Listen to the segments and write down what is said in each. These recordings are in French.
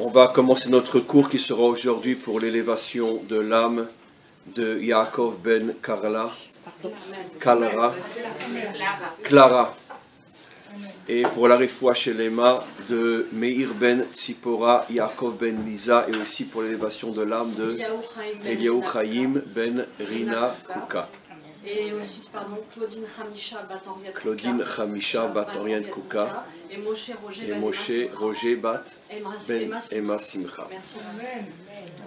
On va commencer notre cours qui sera aujourd'hui pour l'élévation de l'âme de Yaakov ben Clara, et pour la refoua shelema de Meir ben Tzipora, Yaakov ben Lisa, et aussi pour l'élévation de l'âme de Eliyahu Chaim ben Rina Kuka. Et aussi, Claudine Khamisha Batorian Kuka. Et Moshe Roger Bat Emma Simcha.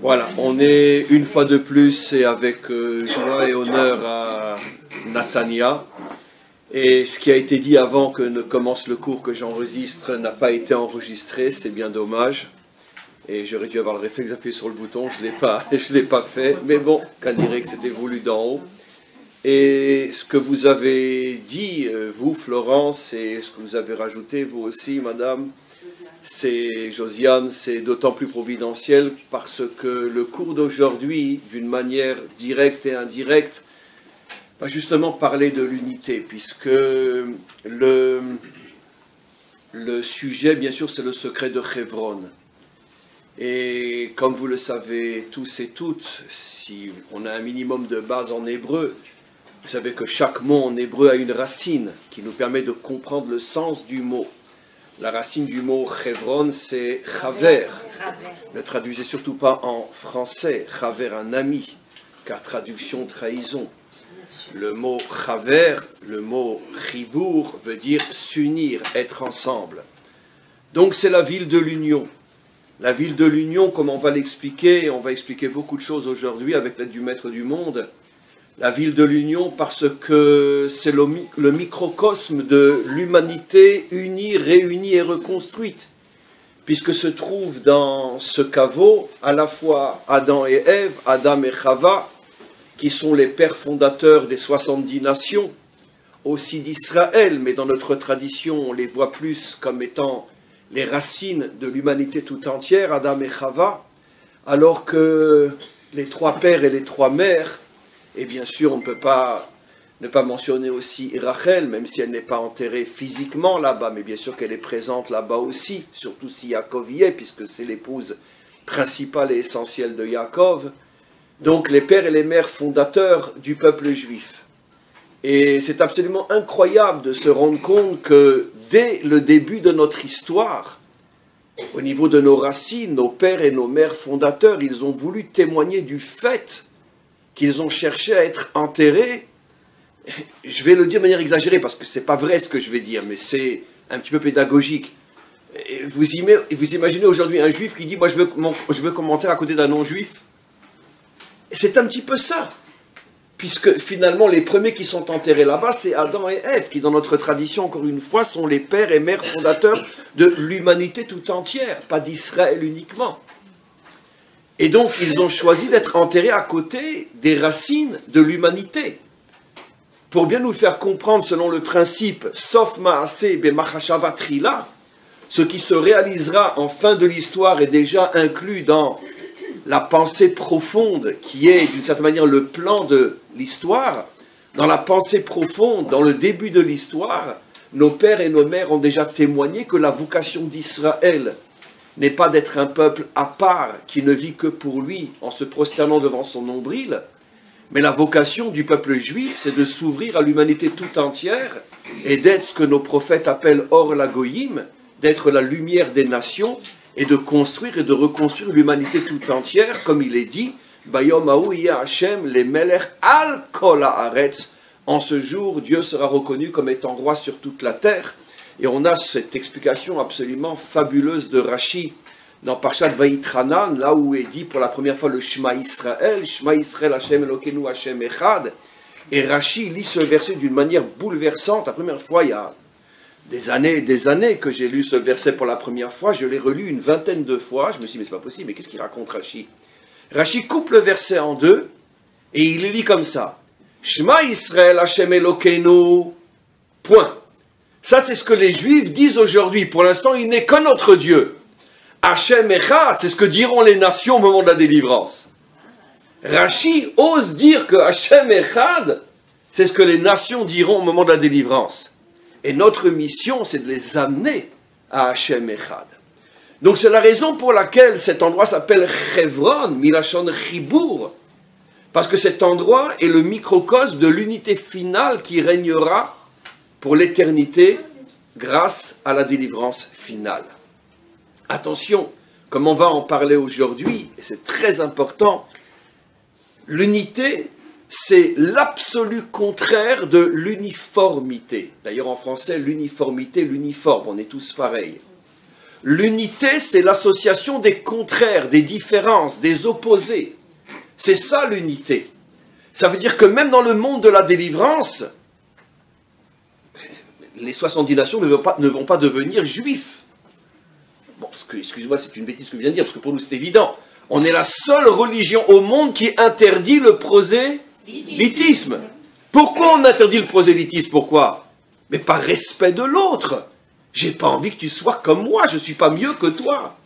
Voilà, on est une fois de plus et avec joie et honneur à Natania. Et ce qui a été dit avant que ne commence le cours que j'enregistre n'a pas été enregistré, c'est bien dommage. Et j'aurais dû avoir le réflexe d'appuyer sur le bouton, je ne l'ai pas fait. Mais bon, qu'à dirait que c'était voulu d'en haut. Et ce que vous avez dit, vous, Florence, et ce que vous avez rajouté, vous aussi, madame, c'est, Josiane, c'est d'autant plus providentiel parce que le cours d'aujourd'hui, d'une manière directe et indirecte, va justement parler de l'unité, puisque le sujet, bien sûr, c'est le secret de Chevron. Et comme vous le savez tous et toutes, si on a un minimum de base en hébreu, vous savez que chaque mot en hébreu a une racine qui nous permet de comprendre le sens du mot. La racine du mot Chevron, c'est chaver. Ne traduisez surtout pas en français. Chaver, un ami, car traduction trahison. Le mot chaver, le mot chibour, veut dire s'unir, être ensemble. Donc c'est la ville de l'union. La ville de l'union, comme on va l'expliquer, on va expliquer beaucoup de choses aujourd'hui avec l'aide du Maître du Monde. La ville de l'Union parce que c'est le microcosme de l'humanité unie, réunie et reconstruite, puisque se trouvent dans ce caveau à la fois Adam et Ève, Adam et Chava, qui sont les pères fondateurs des 70 nations, aussi d'Israël, mais dans notre tradition on les voit plus comme étant les racines de l'humanité tout entière, Adam et Chava, alors que les trois pères et les trois mères, et bien sûr, on ne peut pas ne pas mentionner aussi Rachel, même si elle n'est pas enterrée physiquement là-bas, mais bien sûr qu'elle est présente là-bas aussi, surtout si Yaakov y est, puisque c'est l'épouse principale et essentielle de Yaakov. Donc les pères et les mères fondateurs du peuple juif. Et c'est absolument incroyable de se rendre compte que dès le début de notre histoire, au niveau de nos racines, nos pères et nos mères fondateurs, ils ont voulu témoigner du fait qu'ils ont cherché à être enterrés. Je vais le dire de manière exagérée, parce que ce n'est pas vrai ce que je vais dire, mais c'est un petit peu pédagogique. Et vous imaginez aujourd'hui un juif qui dit « moi je veux commenter à côté d'un non-juif ». C'est un petit peu ça, puisque finalement les premiers qui sont enterrés là-bas, c'est Adam et Ève, qui dans notre tradition, encore une fois, sont les pères et mères fondateurs de l'humanité tout entière, pas d'Israël uniquement. Et donc, ils ont choisi d'être enterrés à côté des racines de l'humanité. Pour bien nous faire comprendre, selon le principe « Sof ma'aseh b'machashava trila », ce qui se réalisera en fin de l'histoire est déjà inclus dans la pensée profonde, qui est d'une certaine manière le plan de l'histoire. Dans la pensée profonde, dans le début de l'histoire, nos pères et nos mères ont déjà témoigné que la vocation d'Israël n'est pas d'être un peuple à part qui ne vit que pour lui en se prosternant devant son nombril, mais la vocation du peuple juif, c'est de s'ouvrir à l'humanité tout entière et d'être ce que nos prophètes appellent Or la Goyim, d'être la lumière des nations et de construire et de reconstruire l'humanité tout entière, comme il est dit, Bayom Haou Yeh Hashem le Melech al kol haaretz. En ce jour, Dieu sera reconnu comme étant roi sur toute la terre. Et on a cette explication absolument fabuleuse de Rashi dans Parshat Vayitranan, là où est dit pour la première fois le Shema Israël Hashem Elokeinu Hashem Echad. Et Rashi lit ce verset d'une manière bouleversante. La première fois, il y a des années et des années que j'ai lu ce verset pour la première fois. Je l'ai relu une vingtaine de fois. Je me suis dit, mais c'est pas possible, mais qu'est-ce qu'il raconte Rashi? Rashi coupe le verset en deux et il le lit comme ça. Shema Israël Hashem Elokeinu. Point. Ça, c'est ce que les Juifs disent aujourd'hui. Pour l'instant, il n'est que notre Dieu. Hashem Echad, c'est ce que diront les nations au moment de la délivrance. Rashi ose dire que Hashem Echad, c'est ce que les nations diront au moment de la délivrance. Et notre mission, c'est de les amener à Hashem Echad. Donc c'est la raison pour laquelle cet endroit s'appelle Chevron, Milachon Chibour, parce que cet endroit est le microcosme de l'unité finale qui régnera pour l'éternité grâce à la délivrance finale. Attention, comme on va en parler aujourd'hui, et c'est très important, l'unité, c'est l'absolu contraire de l'uniformité. D'ailleurs en français, l'uniformité, l'uniforme, on est tous pareils. L'unité, c'est l'association des contraires, des différences, des opposés. C'est ça l'unité. Ça veut dire que même dans le monde de la délivrance, les 70 nations ne vont pas devenir juifs. Bon, excusez-moi, c'est une bêtise que je viens de dire, parce que pour nous c'est évident. On est la seule religion au monde qui interdit le prosélytisme. Pourquoi on interdit le prosélytisme? Pourquoi? Mais par respect de l'autre. J'ai pas envie que tu sois comme moi, je ne suis pas mieux que toi.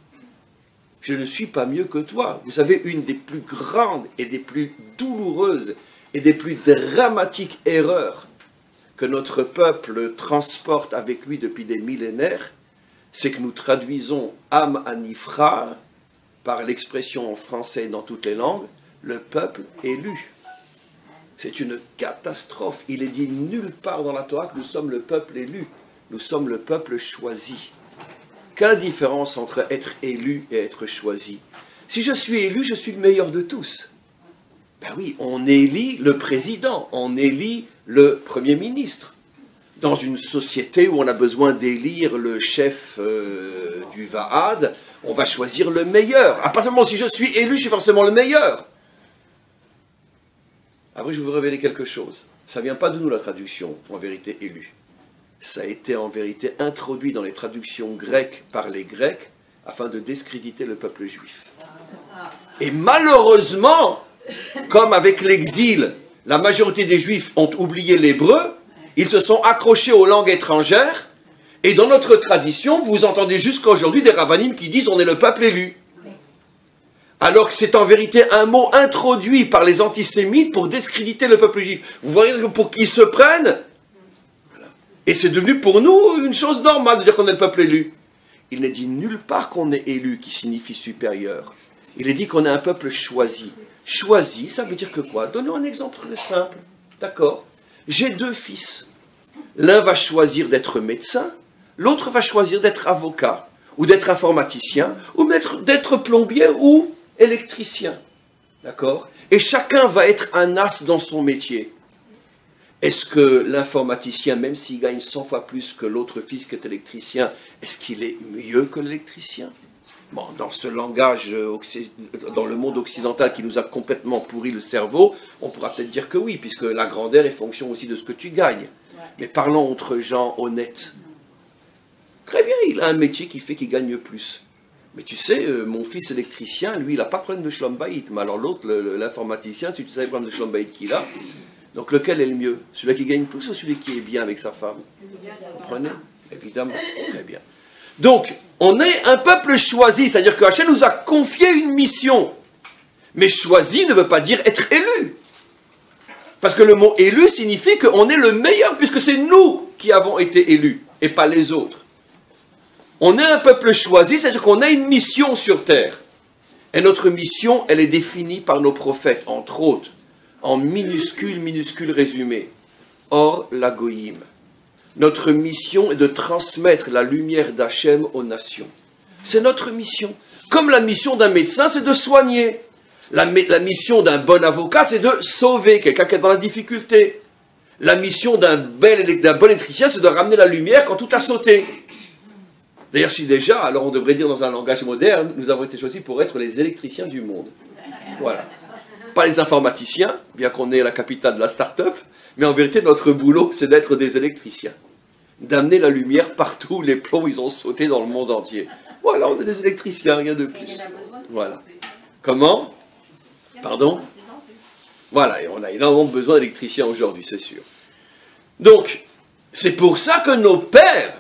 Je ne suis pas mieux que toi. Vous savez, une des plus grandes et des plus douloureuses et des plus dramatiques erreurs que notre peuple transporte avec lui depuis des millénaires, c'est que nous traduisons Am Anifrar par l'expression en français et dans toutes les langues, le peuple élu. C'est une catastrophe. Il est dit nulle part dans la Torah que nous sommes le peuple élu. Nous sommes le peuple choisi. Quelle est la différence entre être élu et être choisi? Si je suis élu, je suis le meilleur de tous. Ben oui, on élit le président, on élit le premier ministre. Dans une société où on a besoin d'élire le chef du Vaad, on va choisir le meilleur. À partir du moment où si je suis élu, je suis forcément le meilleur. Après, je vais vous révéler quelque chose. Ça ne vient pas de nous, la traduction, en vérité, élu. Ça a été en vérité introduit dans les traductions grecques par les Grecs afin de discréditer le peuple juif. Et malheureusement, comme avec l'exil, la majorité des Juifs ont oublié l'hébreu, ils se sont accrochés aux langues étrangères, et dans notre tradition, vous entendez jusqu'à aujourd'hui des rabbinim qui disent « on est le peuple élu ». Alors que c'est en vérité un mot introduit par les antisémites pour discréditer le peuple juif. Vous voyez que pour qu'ils se prennent, et c'est devenu pour nous une chose normale de dire qu'on est le peuple élu. Il n'est dit nulle part qu'on est élu, qui signifie supérieur. Il est dit qu'on est un peuple choisi. Choisi, ça veut dire que quoi? Donnons un exemple très simple. D'accord? J'ai deux fils. L'un va choisir d'être médecin, l'autre va choisir d'être avocat, ou d'être informaticien, ou d'être plombier ou électricien. D'accord? Et chacun va être un as dans son métier. Est-ce que l'informaticien, même s'il gagne 100 fois plus que l'autre fils qui est électricien, est-ce qu'il est mieux que l'électricien? Bon, dans ce langage, dans le monde occidental qui nous a complètement pourri le cerveau, on pourra peut-être dire que oui, puisque la grandeur est fonction aussi de ce que tu gagnes. Mais parlons entre gens honnêtes. Très bien, il a un métier qui fait qu'il gagne plus. Mais tu sais, mon fils électricien, lui, il n'a pas de problème de shlom bayit. Mais alors l'autre, l'informaticien, si tu savais le problème de shlom bayit qu'il a, donc lequel est le mieux? Celui qui gagne plus ou celui qui est bien avec sa femme? Vous comprenez? Évidemment, très bien. Donc, on est un peuple choisi, c'est-à-dire que Hachem nous a confié une mission. Mais choisi ne veut pas dire être élu. Parce que le mot élu signifie qu'on est le meilleur, puisque c'est nous qui avons été élus, et pas les autres. On est un peuple choisi, c'est-à-dire qu'on a une mission sur terre. Et notre mission, elle est définie par nos prophètes, entre autres, en minuscule résumé. Or, la goïm. Notre mission est de transmettre la lumière d'Hachem aux nations. C'est notre mission. Comme la mission d'un médecin, c'est de soigner. La mission d'un bon avocat, c'est de sauver quelqu'un qui est dans la difficulté. La mission d'un bon électricien, c'est de ramener la lumière quand tout a sauté. D'ailleurs, si déjà, alors on devrait dire dans un langage moderne, nous avons été choisis pour être les électriciens du monde. Voilà. Pas les informaticiens, bien qu'on ait la capitale de la start-up, mais en vérité, notre boulot, c'est d'être des électriciens. D'amener la lumière partout où les plombs, ils ont sauté dans le monde entier. Voilà, on est des électriciens, rien de plus. Voilà. Comment? Pardon? Voilà, et on a énormément besoin d'électriciens aujourd'hui, c'est sûr. Donc, c'est pour ça que nos pères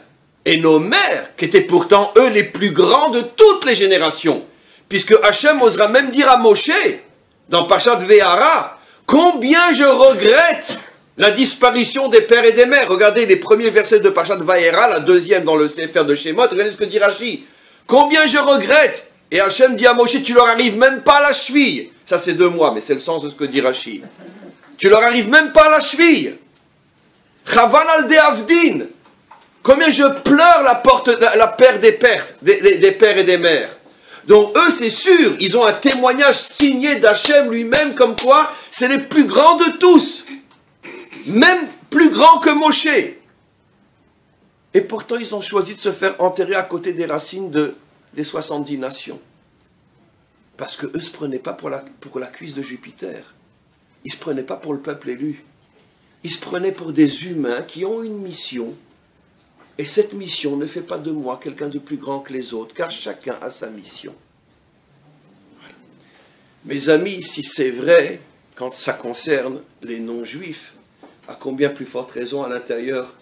et nos mères, qui étaient pourtant, eux, les plus grands de toutes les générations, puisque Hachem osera même dire à Moshe, dans Parashat Ve'ara, combien je regrette la disparition des pères et des mères. Regardez les premiers versets de Parashat Ve'ara, la deuxième dans le Sefer de Shemot, regardez ce que dit Rashi. Combien je regrette. Et Hachem dit à Moshe, tu leur arrives même pas à la cheville. Ça c'est 2 mois, mais c'est le sens de ce que dit Rashi. Tu leur arrives même pas à la cheville. Chaval al de Avdin. Combien je pleure la perte des pères et des mères. Donc eux, c'est sûr, ils ont un témoignage signé d'Hachem lui-même, comme quoi c'est les plus grands de tous. Même plus grands que Moshe. Et pourtant, ils ont choisi de se faire enterrer à côté des racines des 70 nations. Parce qu'eux ne se prenaient pas pour la cuisse de Jupiter. Ils ne se prenaient pas pour le peuple élu. Ils se prenaient pour des humains qui ont une mission. Et cette mission ne fait pas de moi quelqu'un de plus grand que les autres, car chacun a sa mission. Voilà. Mes amis, si c'est vrai, quand ça concerne les non-juifs, à combien plus forte raison à l'intérieur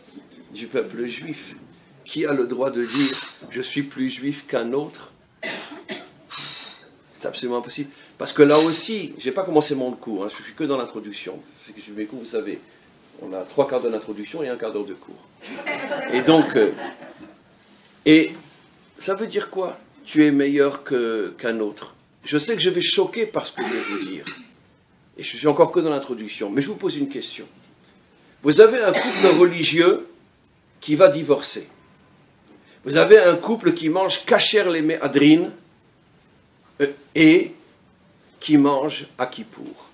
du peuple juif? Qui a le droit de dire « je suis plus juif qu'un autre » C'est absolument impossible. Parce que là aussi, je n'ai pas commencé mon cours, hein, je ne suis que dans l'introduction. Mes cours, vous savez, on a 3 quarts d'heure d'introduction et 1 quart d'heure de cours. Et donc, et ça veut dire quoi? Tu es meilleur qu'un autre. Je sais que je vais choquer par ce que je vais vous dire. Et je suis encore que dans l'introduction. Mais je vous pose une question. Vous avez un couple religieux qui va divorcer. Vous avez un couple qui mange kasher les méhadrines et qui mange à Kippour.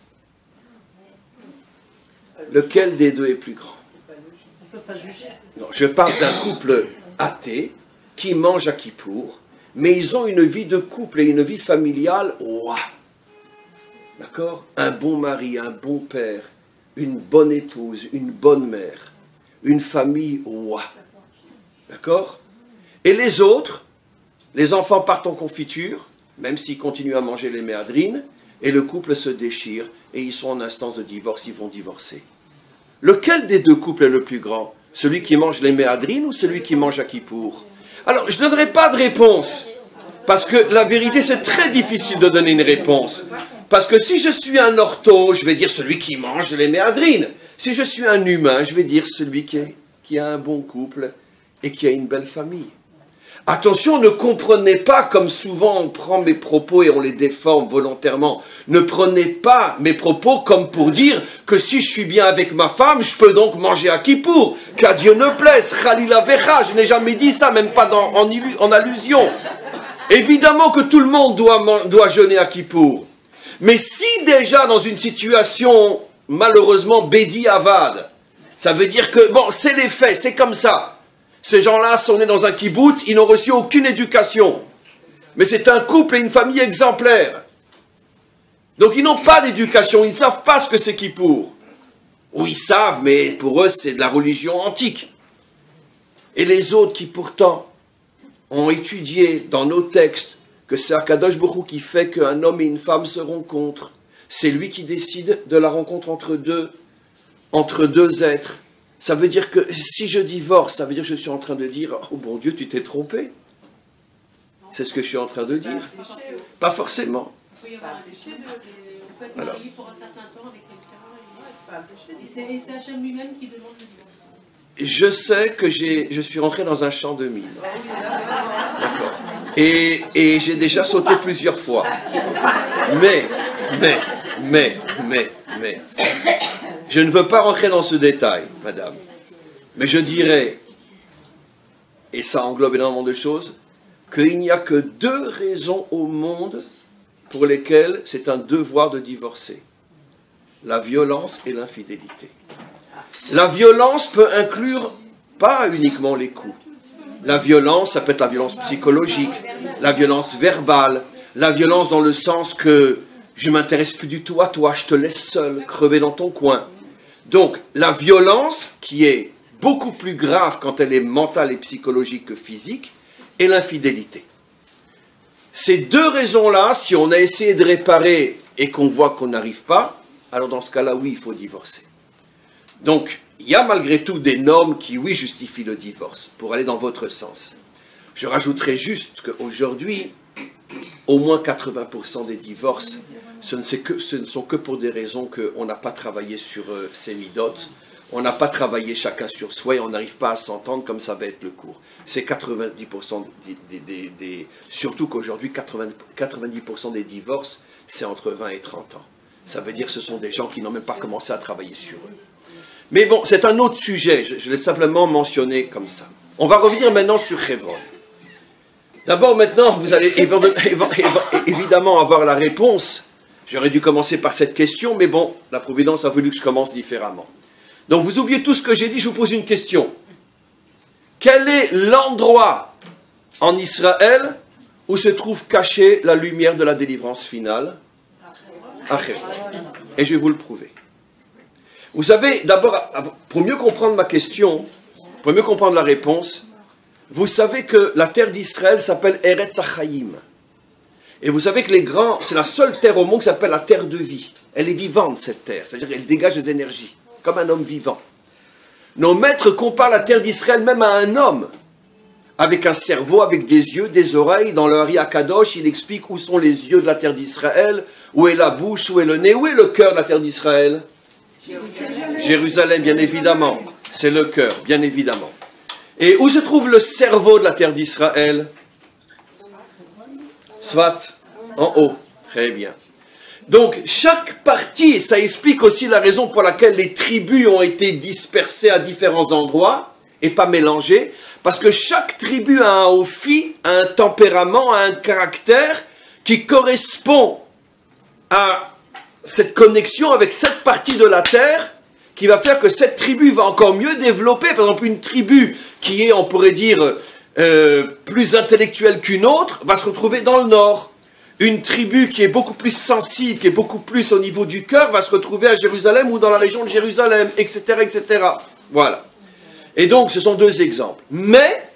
Lequel des deux est plus grand? On ne peut pas juger. Non, je parle d'un couple athée qui mange à Kippour, mais ils ont une vie de couple et une vie familiale. Ouah. D'accord? Un bon mari, un bon père, une bonne épouse, une bonne mère, une famille. Ouah. D'accord? Et les autres, les enfants partent en confiture, même s'ils continuent à manger les méhadrines, et le couple se déchire, et ils sont en instance de divorce, ils vont divorcer. Lequel des deux couples est le plus grand? Celui qui mange les méhadrines ou celui qui mange à Kippour? Alors, je ne donnerai pas de réponse, parce que la vérité, c'est très difficile de donner une réponse. Parce que si je suis un ortho, je vais dire celui qui mange les méhadrines. Si je suis un humain, je vais dire celui qui a un bon couple et qui a une belle famille. Attention, ne comprenez pas, comme souvent on prend mes propos et on les déforme volontairement, ne prenez pas mes propos comme pour dire que si je suis bien avec ma femme, je peux donc manger à Kippour, qu'à Dieu ne plaise, Khalila Vecha, je n'ai jamais dit ça, même pas en allusion. Évidemment que tout le monde doit jeûner à Kippour. Mais si déjà dans une situation, malheureusement, Bédi Avad, ça veut dire que, bon, c'est les faits, c'est comme ça. Ces gens-là sont nés dans un kibboutz, ils n'ont reçu aucune éducation. Mais c'est un couple et une famille exemplaires. Donc ils n'ont pas d'éducation, ils ne savent pas ce que c'est Kippour. Ou ils savent, mais pour eux c'est de la religion antique. Et les autres qui pourtant ont étudié dans nos textes que c'est Akadosh Baruch Hu qui fait qu'un homme et une femme se rencontrent. C'est lui qui décide de la rencontre entre deux êtres. Ça veut dire que si je divorce, ça veut dire que je suis en train de dire « Oh bon Dieu, tu t'es trompé ». C'est ce que je suis en train de dire. Pas forcément. Il peut y avoir un péché, on peut être marié pour un certain temps avec quelqu'un. Et c'est Hachem lui-même qui demande le divorce. Je sais que je suis rentré dans un champ de mine. D'accord. Et j'ai déjà sauté plusieurs fois. Mais, je ne veux pas rentrer dans ce détail, madame. Mais je dirais, et ça englobe énormément de choses, qu'il n'y a que 2 raisons au monde pour lesquelles c'est un devoir de divorcer. La violence et l'infidélité. La violence peut inclure pas uniquement les coups. La violence, ça peut être la violence psychologique, la violence verbale, la violence dans le sens que je ne m'intéresse plus du tout à toi, je te laisse seul, crever dans ton coin. Donc, la violence, qui est beaucoup plus grave quand elle est mentale et psychologique que physique, et l'infidélité. Ces 2 raisons-là, si on a essayé de réparer et qu'on voit qu'on n'arrive pas, alors dans ce cas-là, oui, il faut divorcer. Donc, il y a malgré tout des normes qui, oui, justifient le divorce, pour aller dans votre sens. Je rajouterai juste qu'aujourd'hui, au moins 80% des divorces, ce ne sont que pour des raisons qu'on n'a pas travaillé sur ces midotes, on n'a pas travaillé chacun sur soi et on n'arrive pas à s'entendre comme ça va être le cours. C'est 90% surtout qu'aujourd'hui 90% des divorces, c'est entre 20 et 30 ans. Ça veut dire que ce sont des gens qui n'ont même pas commencé à travailler sur eux. Mais bon, c'est un autre sujet, je l'ai simplement mentionné comme ça. On va revenir maintenant sur Hebron. D'abord maintenant, vous allez évidemment avoir la réponse. J'aurais dû commencer par cette question, mais bon, la Providence a voulu que je commence différemment. Donc vous oubliez tout ce que j'ai dit, je vous pose une question. Quel est l'endroit en Israël où se trouve cachée la lumière de la délivrance finale? À Hebron. Et je vais vous le prouver. Vous savez, d'abord, pour mieux comprendre ma question, pour mieux comprendre la réponse, vous savez que la terre d'Israël s'appelle Eretz HaChaim. Et vous savez que c'est la seule terre au monde qui s'appelle la terre de vie. Elle est vivante, cette terre, c'est-à-dire qu'elle dégage des énergies, comme un homme vivant. Nos maîtres comparent la terre d'Israël même à un homme, avec un cerveau, avec des yeux, des oreilles. Dans le Hari HaKadosh, il explique où sont les yeux de la terre d'Israël, où est la bouche, où est le nez, où est le cœur de la terre d'Israël? Jérusalem, bien évidemment. C'est le cœur, bien évidemment. Et où se trouve le cerveau de la terre d'Israël? Svat, en haut. Très bien. Donc, chaque partie, ça explique aussi la raison pour laquelle les tribus ont été dispersées à différents endroits et pas mélangées, parce que chaque tribu a un ophi, a un tempérament, a un caractère qui correspond à cette connexion avec cette partie de la terre qui va faire que cette tribu va encore mieux développer. Par exemple, une tribu qui est, on pourrait dire, plus intellectuelle qu'une autre, va se retrouver dans le nord. Une tribu qui est beaucoup plus sensible, qui est beaucoup plus au niveau du cœur, va se retrouver à Jérusalem ou dans la région de Jérusalem, etc., etc. Voilà. Et donc, ce sont deux exemples. Mais,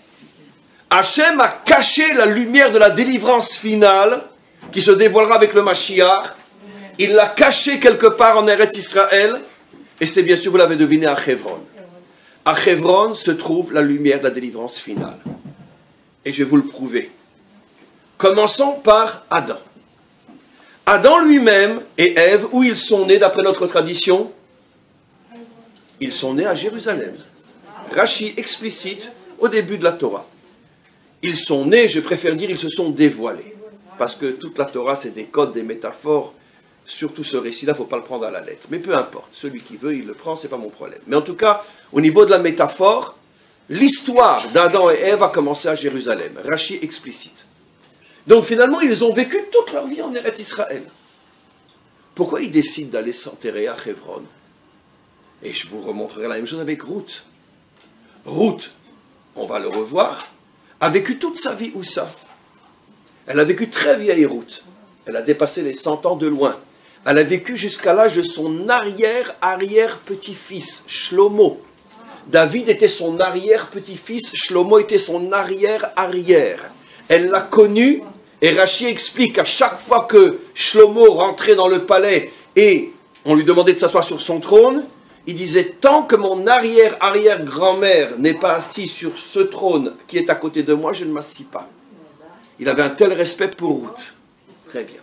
Hachem a caché la lumière de la délivrance finale, qui se dévoilera avec le Mashiach. Il l'a caché quelque part en Eretz Israël, et c'est bien sûr, vous l'avez deviné, à Hebron. À Hebron se trouve la lumière de la délivrance finale. Et je vais vous le prouver. Commençons par Adam. Adam lui-même et Ève, où ils sont nés d'après notre tradition? Ils sont nés à Jérusalem. Rachi explicite au début de la Torah. Ils sont nés, je préfère dire, ils se sont dévoilés. Parce que toute la Torah, c'est des codes, des métaphores. Surtout ce récit-là, il ne faut pas le prendre à la lettre. Mais peu importe, celui qui veut, il le prend, ce n'est pas mon problème. Mais en tout cas, au niveau de la métaphore, l'histoire d'Adam et Ève a commencé à Jérusalem. Rachi explicite. Donc finalement, ils ont vécu toute leur vie en Eretz Israël. Pourquoi ils décident d'aller s'enterrer à Hebron? Et je vous remontrerai la même chose avec Ruth. Ruth, on va le revoir, a vécu toute sa vie où ça? Elle a vécu très vieille Ruth. Elle a dépassé les 100 ans de loin. Elle a vécu jusqu'à l'âge de son arrière-arrière-petit-fils, Shlomo. David était son arrière-petit-fils, Shlomo était son arrière-arrière. Elle l'a connu, et Rachi explique qu'à chaque fois que Shlomo rentrait dans le palais et on lui demandait de s'asseoir sur son trône, il disait « Tant que mon arrière-arrière-grand-mère n'est pas assis sur ce trône qui est à côté de moi, je ne m'assis pas. » Il avait un tel respect pour Ruth. Très bien.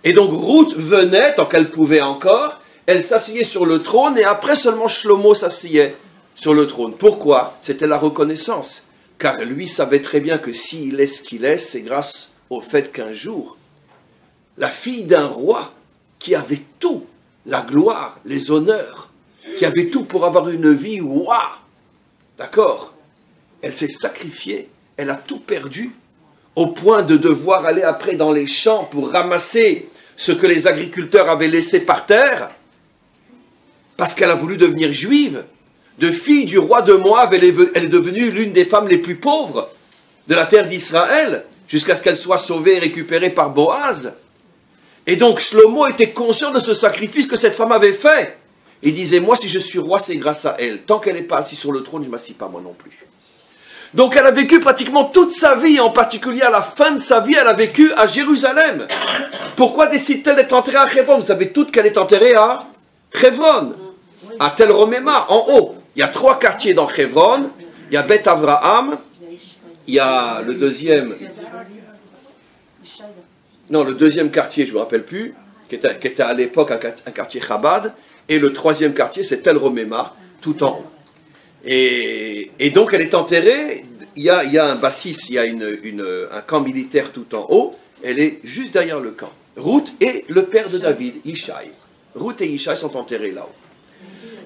Et donc Ruth venait, tant qu'elle pouvait encore, elle s'asseyait sur le trône et après seulement Shlomo s'asseyait sur le trône. Pourquoi? C'était la reconnaissance. Car lui savait très bien que s'il est ce qu'il est, c'est grâce au fait qu'un jour, la fille d'un roi qui avait tout, la gloire, les honneurs, qui avait tout pour avoir une vie, waouh, d'accord, elle s'est sacrifiée, elle a tout perdu, au point de devoir aller après dans les champs pour ramasser ce que les agriculteurs avaient laissé par terre, parce qu'elle a voulu devenir juive. De fille du roi de Moab, elle est devenue l'une des femmes les plus pauvres de la terre d'Israël, jusqu'à ce qu'elle soit sauvée et récupérée par Boaz. Et donc Shlomo était conscient de ce sacrifice que cette femme avait fait. Il disait, moi si je suis roi, c'est grâce à elle. Tant qu'elle n'est pas assise sur le trône, je ne m'assis pas moi non plus. Donc elle a vécu pratiquement toute sa vie, en particulier à la fin de sa vie, elle a vécu à Jérusalem. Pourquoi décide-t-elle d'être enterrée à Hebron? Vous savez toutes qu'elle est enterrée à Hebron, à Tel Romema, en haut. Il y a 3 quartiers dans Hebron. Il y a Beth Avraham, il y a le deuxième... Non, le deuxième quartier, je ne me rappelle plus, qui était à l'époque un quartier Chabad, et le 3e quartier, c'est Tel Romema. tout en haut. Et donc elle est enterrée, il y a un bassis, il y a un camp militaire tout en haut, elle est juste derrière le camp. Ruth et le père de David, Yishai. Ruth et Yishai sont enterrés là-haut.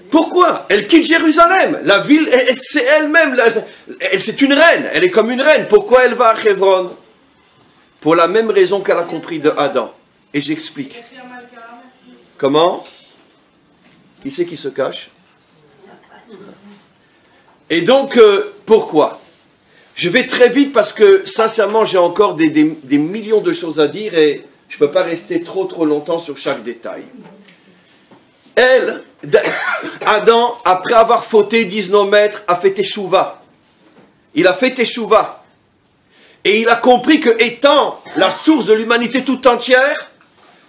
Pourquoi? Elle quitte Jérusalem. La ville, c'est elle-même, c'est une reine, elle est comme une reine. Pourquoi elle va à Hebron? Pour la même raison qu'elle a compris de Adam. Et j'explique. Comment? Qui c'est qui se cache? Et donc, pourquoi? Je vais très vite parce que, sincèrement, j'ai encore des millions de choses à dire et je ne peux pas rester trop longtemps sur chaque détail. Adam, après avoir fauté, disent nos maîtres, a fait teshuva. Il a fait teshuva. Et il a compris que, étant la source de l'humanité tout entière,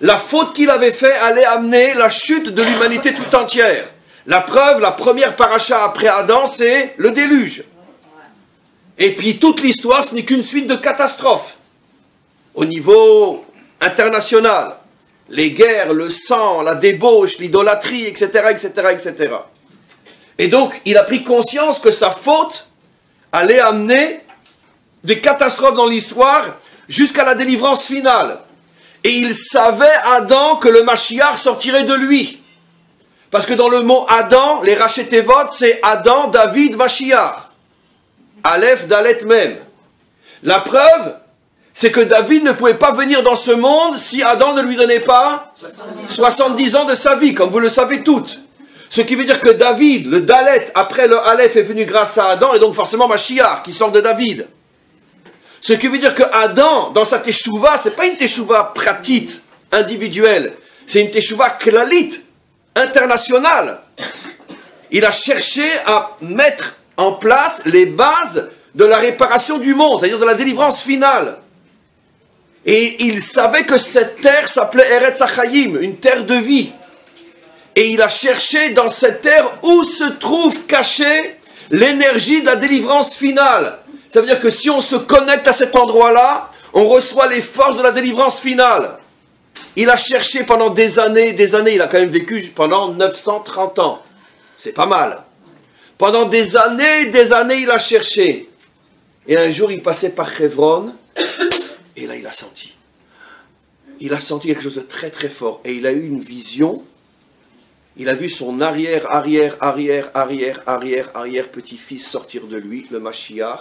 la faute qu'il avait faite allait amener la chute de l'humanité tout entière. La preuve, la première paracha après Adam, c'est le déluge. Et puis toute l'histoire, ce n'est qu'une suite de catastrophes. Au niveau international. Les guerres, le sang, la débauche, l'idolâtrie, etc., etc., etc. Et donc, il a pris conscience que sa faute allait amener des catastrophes dans l'histoire jusqu'à la délivrance finale. Et il savait, Adam, que le Mashiach sortirait de lui. Parce que dans le mot Adam, les Rachetevot, c'est Adam, David, Mashiach. Aleph, Dalet, Mem. La preuve, c'est que David ne pouvait pas venir dans ce monde si Adam ne lui donnait pas 70 ans de sa vie, comme vous le savez toutes. Ce qui veut dire que David, le Dalet, après le Aleph, est venu grâce à Adam, et donc forcément Mashiach, qui sort de David. Ce qui veut dire que Adam, dans sa teshuva, c'est pas une teshuva pratite, individuelle, c'est une teshuva klalite, internationale. Il a cherché à mettre en place les bases de la réparation du monde, c'est-à-dire de la délivrance finale. Et il savait que cette terre s'appelait Eretz HaChaim, une terre de vie. Et il a cherché dans cette terre où se trouve cachée l'énergie de la délivrance finale. Ça veut dire que si on se connecte à cet endroit-là, on reçoit les forces de la délivrance finale. Il a cherché pendant des années, il a quand même vécu pendant 930 ans. C'est pas mal. Pendant des années, il a cherché. Et un jour, il passait par Hebron, et là, il a senti. Il a senti quelque chose de très très fort. Et il a eu une vision. Il a vu son arrière petit-fils sortir de lui, le Mashiach.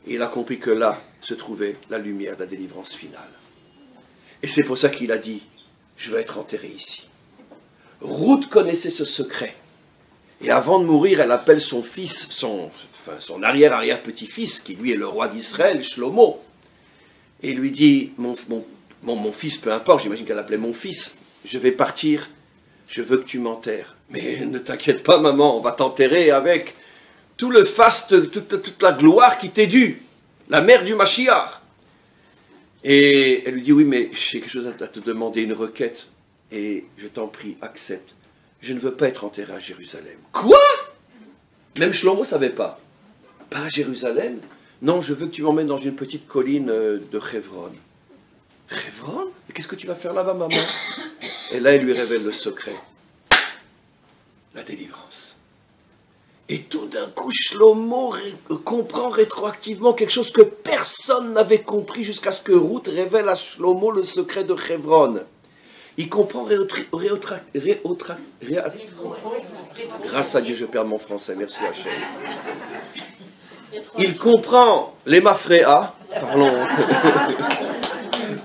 Et il a compris que là se trouvait la lumière de la délivrance finale. Et c'est pour ça qu'il a dit, je vais être enterré ici. Ruth connaissait ce secret. Et avant de mourir, elle appelle son fils, son arrière-petit-fils, qui lui est le roi d'Israël, Shlomo. Et il lui dit, mon fils, peu importe, j'imagine qu'elle appelait mon fils, je vais partir, je veux que tu m'enterres. Mais ne t'inquiète pas, maman, on va t'enterrer avec tout le faste, toute la gloire qui t'est due, la mère du Mashiach. Et elle lui dit, oui, mais j'ai quelque chose à te demander, une requête, et je t'en prie, accepte. Je ne veux pas être enterré à Jérusalem. Quoi? Même Shlomo ne savait pas. Pas à Jérusalem? Non, je veux que tu m'emmènes dans une petite colline de Hebron. Hebron? Mais qu'est-ce que tu vas faire là-bas, maman? Et là, il lui révèle le secret. La délivrance. Et tout d'un coup, Shlomo comprend rétroactivement quelque chose que personne n'avait compris jusqu'à ce que Ruth révèle à Shlomo le secret de Hebron. Il comprend grâce à Dieu, je perds mon français, merci Hachem. Il comprend les Mafréa,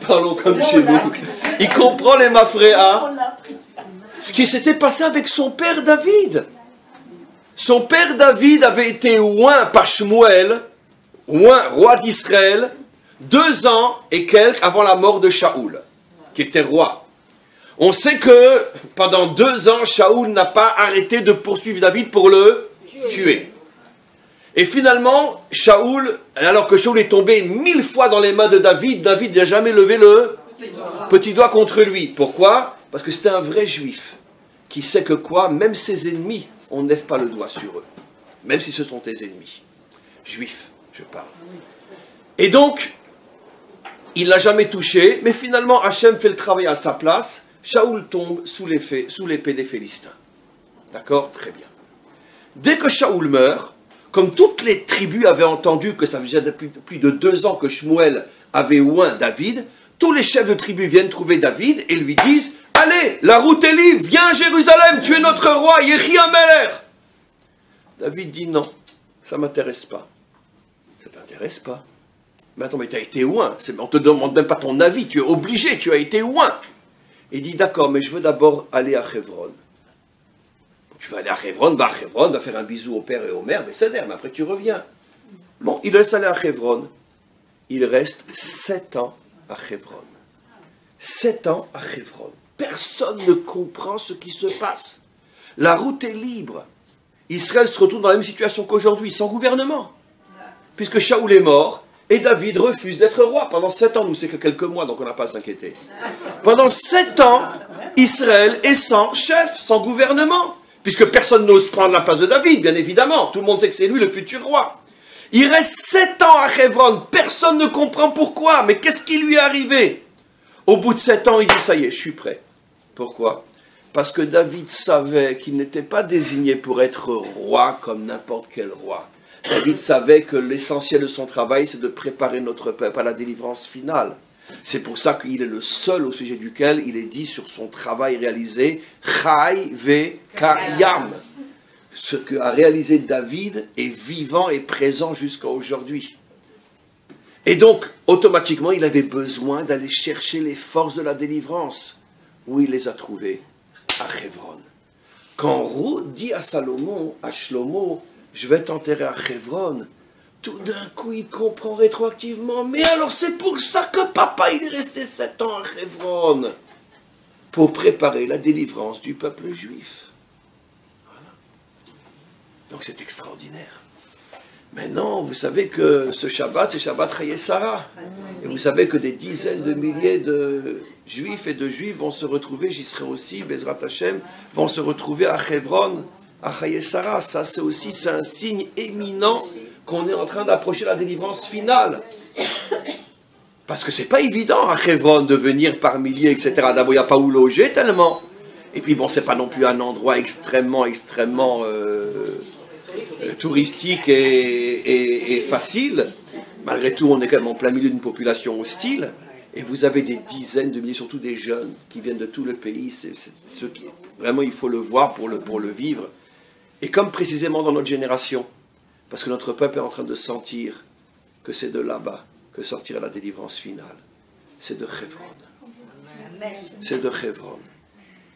parlons comme chez nous. Il comprend les Mafréa, ce qui s'était passé avec son père David. Son père David avait été oint par Shmuel, roi d'Israël, 2 ans et quelques avant la mort de Shaoul, qui était roi. On sait que pendant 2 ans, Shaoul n'a pas arrêté de poursuivre David pour le tuer. Et finalement, Shaoul, alors que Shaoul est tombé 1000 fois dans les mains de David, David n'a jamais levé le petit doigt contre lui. Pourquoi? Parce que c'était un vrai juif qui sait que quoi? Même ses ennemis, on ne lève pas le doigt sur eux. Même si ce sont tes ennemis. Juifs, je parle. Et donc, il ne l'a jamais touché, mais finalement, Hachem fait le travail à sa place. Shaoul tombe sous l'épée des Philistins. D'accord? Très bien. dès que Shaoul meurt, comme toutes les tribus avaient entendu que ça faisait depuis plus de 2 ans que Shmuel avait oint David, tous les chefs de tribu viennent trouver David et lui disent « Allez, la route est libre, viens à Jérusalem, tu es notre roi, Yehi Amelech » David dit « Non, ça ne m'intéresse pas. » Ça ne t'intéresse pas? Mais attends, mais tu as été oint, on ne te demande même pas ton avis, tu es obligé, tu as été oint. Il dit « D'accord, mais je veux d'abord aller à Hebron. » Tu vas aller à Hebron, va faire un bisou au père et aux mères, mais après tu reviens. Bon, il laisse aller à Hebron. Il reste 7 ans à Hebron. 7 ans à Hebron. Personne ne comprend ce qui se passe. La route est libre. Israël se retrouve dans la même situation qu'aujourd'hui, sans gouvernement. Puisque Shaoul est mort, et David refuse d'être roi. Pendant 7 ans, nous c'est que quelques mois, donc on n'a pas à s'inquiéter. Pendant 7 ans, Israël est sans chef, sans gouvernement. Puisque personne n'ose prendre la place de David, bien évidemment. Tout le monde sait que c'est lui le futur roi. Il reste 7 ans à Hebron. Personne ne comprend pourquoi. Mais qu'est-ce qui lui est arrivé? Au bout de 7 ans, il dit, ça y est, je suis prêt. Pourquoi? Parce que David savait qu'il n'était pas désigné pour être roi comme n'importe quel roi. David savait que l'essentiel de son travail, c'est de préparer notre peuple à la délivrance finale. C'est pour ça qu'il est le seul au sujet duquel il est dit sur son travail réalisé Chai ve Kayam. Ce que a réalisé David est vivant et présent jusqu'à aujourd'hui. Et donc, automatiquement, il avait besoin d'aller chercher les forces de la délivrance. Où il les a trouvées? À Hebron. Quand Ruth dit à Salomon, à Shlomo, je vais t'enterrer à Hebron, tout d'un coup, il comprend rétroactivement. Mais alors, c'est pour ça que papa, il est resté 7 ans à Hebron. Pour préparer la délivrance du peuple juif. Voilà. Donc, c'est extraordinaire. Maintenant, vous savez que ce Shabbat, c'est Shabbat Chayei Sarah. Et vous savez que des dizaines de milliers de juifs et de juifs vont se retrouver, j'y serai aussi, Bezrat Hashem, vont se retrouver à Hebron, à Chayei Sarah. Ça, c'est aussi un signe éminent qu'on est en train d'approcher la délivrance finale. Parce que c'est pas évident à Hebron de venir par milliers, etc. D'abord, il n'y a pas où loger tellement. Et puis bon, c'est pas non plus un endroit extrêmement touristique et facile. Malgré tout, on est quand même en plein milieu d'une population hostile. Et vous avez des dizaines de milliers, surtout des jeunes, qui viennent de tout le pays. C'est ceux qui, vraiment, il faut le voir pour le vivre. Et comme précisément dans notre génération, parce que notre peuple est en train de sentir que c'est de là-bas que sortira la délivrance finale. C'est de Hebron. C'est de Hebron.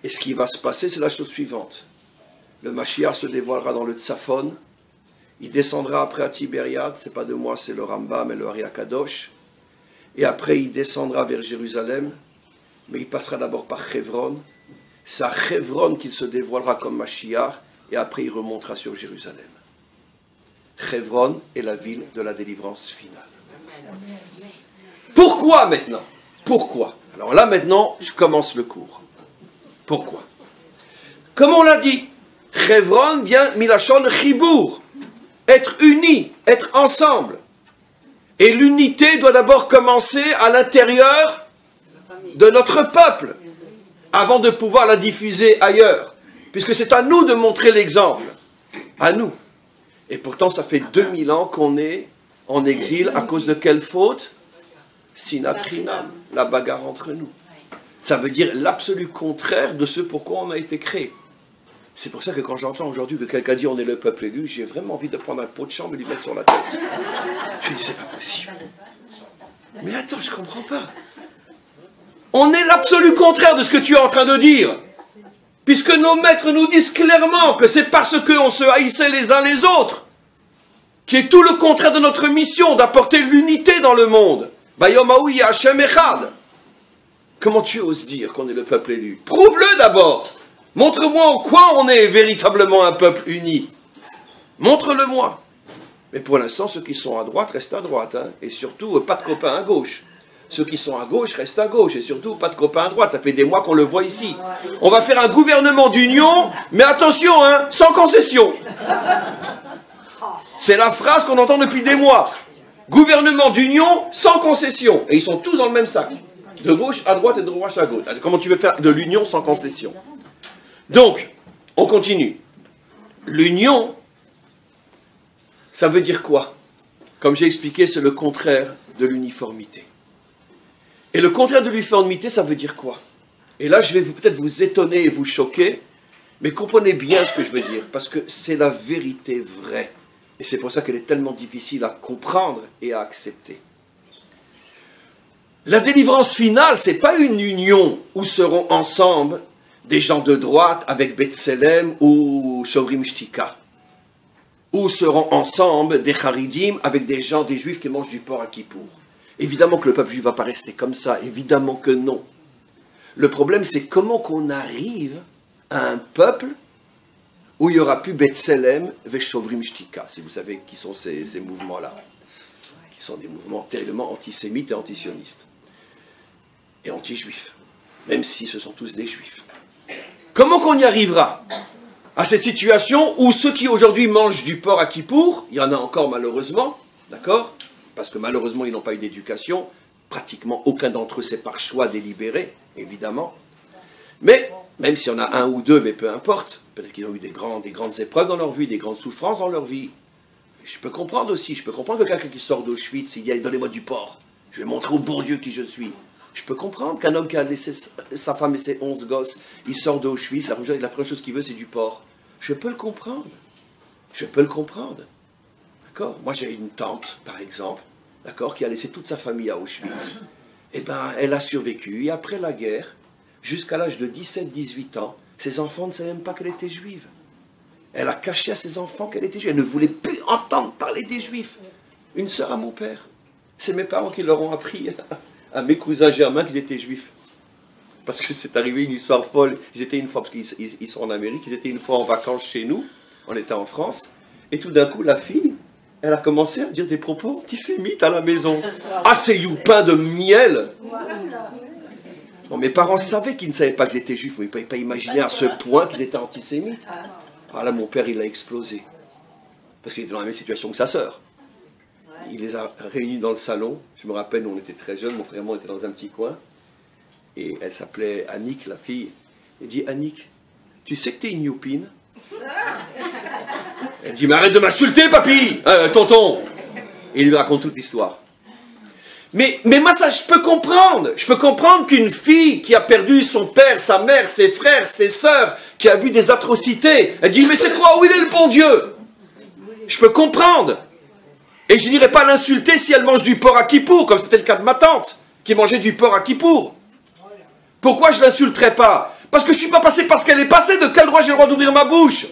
Et ce qui va se passer, c'est la chose suivante. Le Mashiach se dévoilera dans le Tzafon. Il descendra après à Tibériade. Ce n'est pas de moi, c'est le Rambam et le Ari Akadosh. Et après, il descendra vers Jérusalem. Mais il passera d'abord par Hebron. C'est à Hebron qu'il se dévoilera comme Mashiach. Et après, il remontera sur Jérusalem. Hebron est la ville de la délivrance finale. Pourquoi maintenant? Pourquoi? Alors là maintenant, je commence le cours. Pourquoi? Comme on l'a dit, Hebron vient milachon chibour, être unis, être ensemble. Et l'unité doit d'abord commencer à l'intérieur de notre peuple, avant de pouvoir la diffuser ailleurs. Puisque c'est à nous de montrer l'exemple. À nous. Et pourtant, ça fait 2000 ans qu'on est en exil. À cause de quelle faute? Sinatrinam, la bagarre entre nous. Ça veut dire l'absolu contraire de ce pourquoi on a été créé. C'est pour ça que quand j'entends aujourd'hui que quelqu'un dit on est le peuple élu, j'ai vraiment envie de prendre un pot de chambre et lui mettre sur la tête. Je dis c'est pas possible. Mais attends, je comprends pas. On est l'absolu contraire de ce que tu es en train de dire. Puisque nos maîtres nous disent clairement que c'est parce qu'on se haïssait les uns les autres, qui est tout le contraire de notre mission, d'apporter l'unité dans le monde. Bayomaoui Hashem Echad. Comment tu oses dire qu'on est le peuple élu? Prouve-le d'abord. Montre-moi en quoi on est véritablement un peuple uni. Montre-le-moi. Mais pour l'instant, ceux qui sont à droite restent à droite. Hein, et surtout, pas de copains à gauche. Ceux qui sont à gauche restent à gauche. Et surtout, pas de copains à droite. Ça fait des mois qu'on le voit ici. On va faire un gouvernement d'union, mais attention, hein, sans concession. C'est la phrase qu'on entend depuis des mois. Gouvernement d'union sans concession. Et ils sont tous dans le même sac. De gauche à droite et de droite à gauche. Comment tu veux faire de l'union sans concession? Donc, on continue. L'union, Ça veut dire quoi? Comme j'ai expliqué, c'est le contraire de l'uniformité. Et le contraire de l'uniformité, ça veut dire quoi? Et là, je vais peut-être vous étonner et vous choquer, mais comprenez bien ce que je veux dire, parce que c'est la vérité vraie. Et c'est pour ça qu'elle est tellement difficile à comprendre et à accepter. La délivrance finale, ce n'est pas une union où seront ensemble des gens de droite avec B'Tselem ou Shovrim Shtika. Où seront ensemble des Haridim avec des gens, des Juifs qui mangent du porc à Kippour. Évidemment que le peuple juif ne va pas rester comme ça, évidemment que non. Le problème, c'est comment qu'on arrive à un peuple où il n'y aura plus B'Tselem et Shovrim Shtika, si vous savez qui sont ces mouvements-là, qui sont des mouvements terriblement antisémites et antisionistes, et anti-juifs, même si ce sont tous des juifs. Comment qu'on y arrivera à cette situation où ceux qui aujourd'hui mangent du porc à Kippour, il y en a encore malheureusement, d'accord? Parce que malheureusement ils n'ont pas eu d'éducation, pratiquement aucun d'entre eux c'est par choix délibéré, évidemment. Mais, même s'il y en a un ou deux, mais peu importe, peut-être qu'ils ont eu des grandes épreuves dans leur vie, des grandes souffrances dans leur vie. Je peux comprendre aussi, je peux comprendre que quelqu'un qui sort d'Auschwitz, il dit « donnez-moi du porc, je vais montrer au bon Dieu qui je suis ». Je peux comprendre qu'un homme qui a laissé sa femme et ses 11 gosses, il sort d'Auschwitz, la première chose qu'il veut c'est du porc. Je peux le comprendre. Je peux le comprendre. D'accord? Moi j'ai une tante, par exemple, d'accord, qui a laissé toute sa famille à Auschwitz. Eh bien, elle a survécu, et après la guerre, jusqu'à l'âge de 17-18 ans, ses enfants ne savaient même pas qu'elle était juive. Elle a caché à ses enfants qu'elle était juive. Elle ne voulait plus entendre parler des juifs. Une sœur à mon père. C'est mes parents qui leur ont appris à mes cousins germains qu'ils étaient juifs. Parce que c'est arrivé une histoire folle. Ils étaient une fois, parce qu'ils sont en Amérique, ils étaient une fois en vacances chez nous, on était en France, et tout d'un coup, la fille, elle a commencé à dire des propos antisémites à la maison. Ah, c'est youpin de miel! Bon, mes parents savaient qu'ils ne savaient pas qu'ils étaient juifs, mais ils ne pouvaient pas imaginer à ce point qu'ils étaient antisémites. Ah là, mon père, il a explosé. Parce qu'il était dans la même situation que sa sœur. Il les a réunis dans le salon. Je me rappelle, nous, on était très jeunes, mon frère et moi, on était dans un petit coin. Et elle s'appelait Annick, la fille. Elle dit, Annick, tu sais que t'es une youpine? Elle dit, mais arrête de m'insulter, papy, tonton. Et il lui raconte toute l'histoire. Mais moi, ça, je peux comprendre. Je peux comprendre qu'une fille qui a perdu son père, sa mère, ses frères, ses sœurs, qui a vu des atrocités, elle dit, mais c'est quoi? Où il est le bon Dieu? Je peux comprendre. Et je n'irai pas l'insulter si elle mange du porc à Kippour, comme c'était le cas de ma tante, qui mangeait du porc à Kippour. Pourquoi je ne l'insulterai pas? Parce que je ne suis pas passé parce qu'elle est passée. De quel droit j'ai le droit d'ouvrir ma bouche?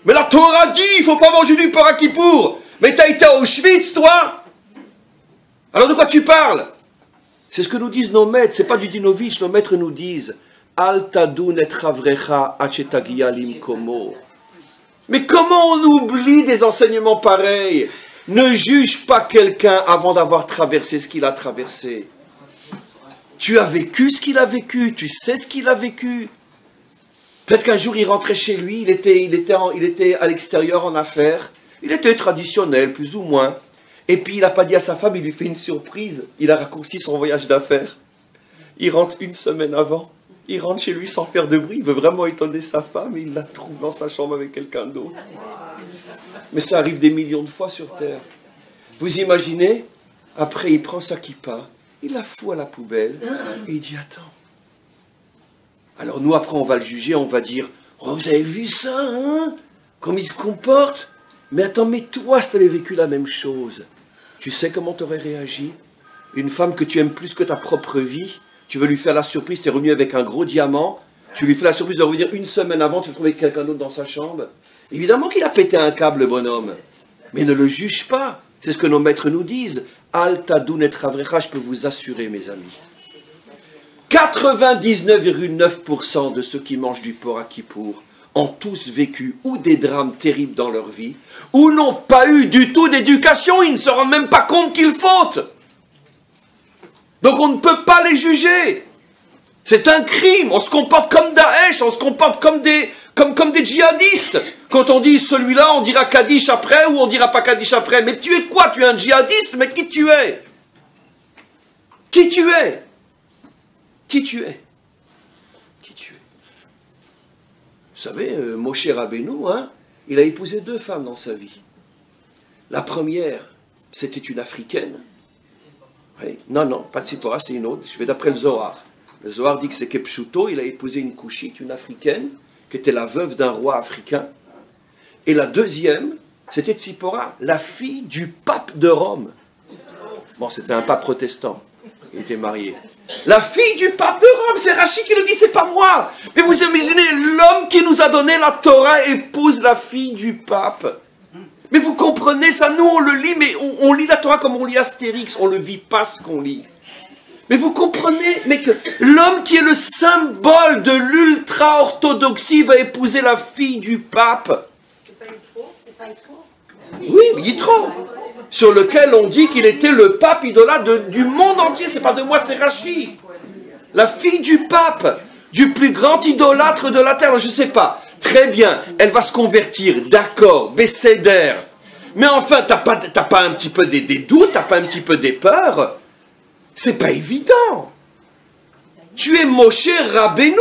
Mais la Torah dit, il ne faut pas manger du porc à Kippour. Mais tu as été à Auschwitz, toi? Alors de quoi tu parles? C'est ce que nous disent nos maîtres, c'est pas du Dinovitch, nos maîtres nous disent Al tadun et chavrecha achetagia limkomo. Mais comment on oublie des enseignements pareils? Ne juge pas quelqu'un avant d'avoir traversé ce qu'il a traversé. Tu as vécu ce qu'il a vécu, tu sais ce qu'il a vécu. Peut-être qu'un jour il rentrait chez lui, il était à l'extérieur en affaires, il était traditionnel plus ou moins. Et puis il n'a pas dit à sa femme, il lui fait une surprise, il a raccourci son voyage d'affaires. Il rentre une semaine avant, il rentre chez lui sans faire de bruit, il veut vraiment étonner sa femme, et il la trouve dans sa chambre avec quelqu'un d'autre. Mais ça arrive des millions de fois sur Terre. Vous imaginez? Après il prend sa kippa, il la fout à la poubelle, et il dit attends. Alors nous après on va le juger, on va dire, oh vous avez vu ça, hein? Comme il se comporte? Mais attends, mais toi si tu avais vécu la même chose, tu sais comment tu aurais réagi? Une femme que tu aimes plus que ta propre vie, tu veux lui faire la surprise, tu es revenu avec un gros diamant, tu lui fais la surprise de revenir une semaine avant, tu te trouves avec quelqu'un d'autre dans sa chambre. Évidemment qu'il a pété un câble, le bonhomme. Mais ne le juge pas. C'est ce que nos maîtres nous disent. Al tadun et travrecha, je peux vous assurer, mes amis. 99,9% de ceux qui mangent du porc à Kippour ont tous vécu ou des drames terribles dans leur vie, ou n'ont pas eu du tout d'éducation, ils ne se rendent même pas compte qu'ils fautent. Donc on ne peut pas les juger. C'est un crime, on se comporte comme Daesh, on se comporte comme des djihadistes. Quand on dit celui-là, on dira Kaddish après, ou on dira pas Kaddish après. Mais tu es quoi? Tu es un djihadiste? Mais qui tu es? Qui tu es? Qui tu es? Qui tu es? Vous savez, Moshe Rabbeinu, hein, il a épousé 2 femmes dans sa vie. La première, c'était une Africaine. Oui. Non, non, pas Tzipora, c'est une autre. Je vais d'après le Zohar. Le Zohar dit que c'est Kepshuto, il a épousé une Couchite, une Africaine, qui était la veuve d'un roi africain. Et la deuxième, c'était Tzipora, la fille du pape de Rome. Bon, c'était un pape protestant. Il était marié. La fille du pape de Rome, c'est Rachi qui le dit, c'est pas moi. Mais vous imaginez, l'homme qui nous a donné la Torah épouse la fille du pape. Mais vous comprenez ça, nous on le lit, mais on lit la Torah comme on lit Astérix, on ne le vit pas ce qu'on lit. Mais vous comprenez, mais que l'homme qui est le symbole de l'ultra-orthodoxie va épouser la fille du pape. C'est pas Yitro? Oui, Yitro, sur lequel on dit qu'il était le pape idolâtre du monde entier, c'est pas de moi, c'est Rachi. La fille du pape, du plus grand idolâtre de la terre, je ne sais pas. Très bien, elle va se convertir, d'accord, Besséder. Mais enfin, t'as pas un petit peu des doutes, t'as pas un petit peu des peurs? C'est pas évident. Tu es Moshe Rabbeinu.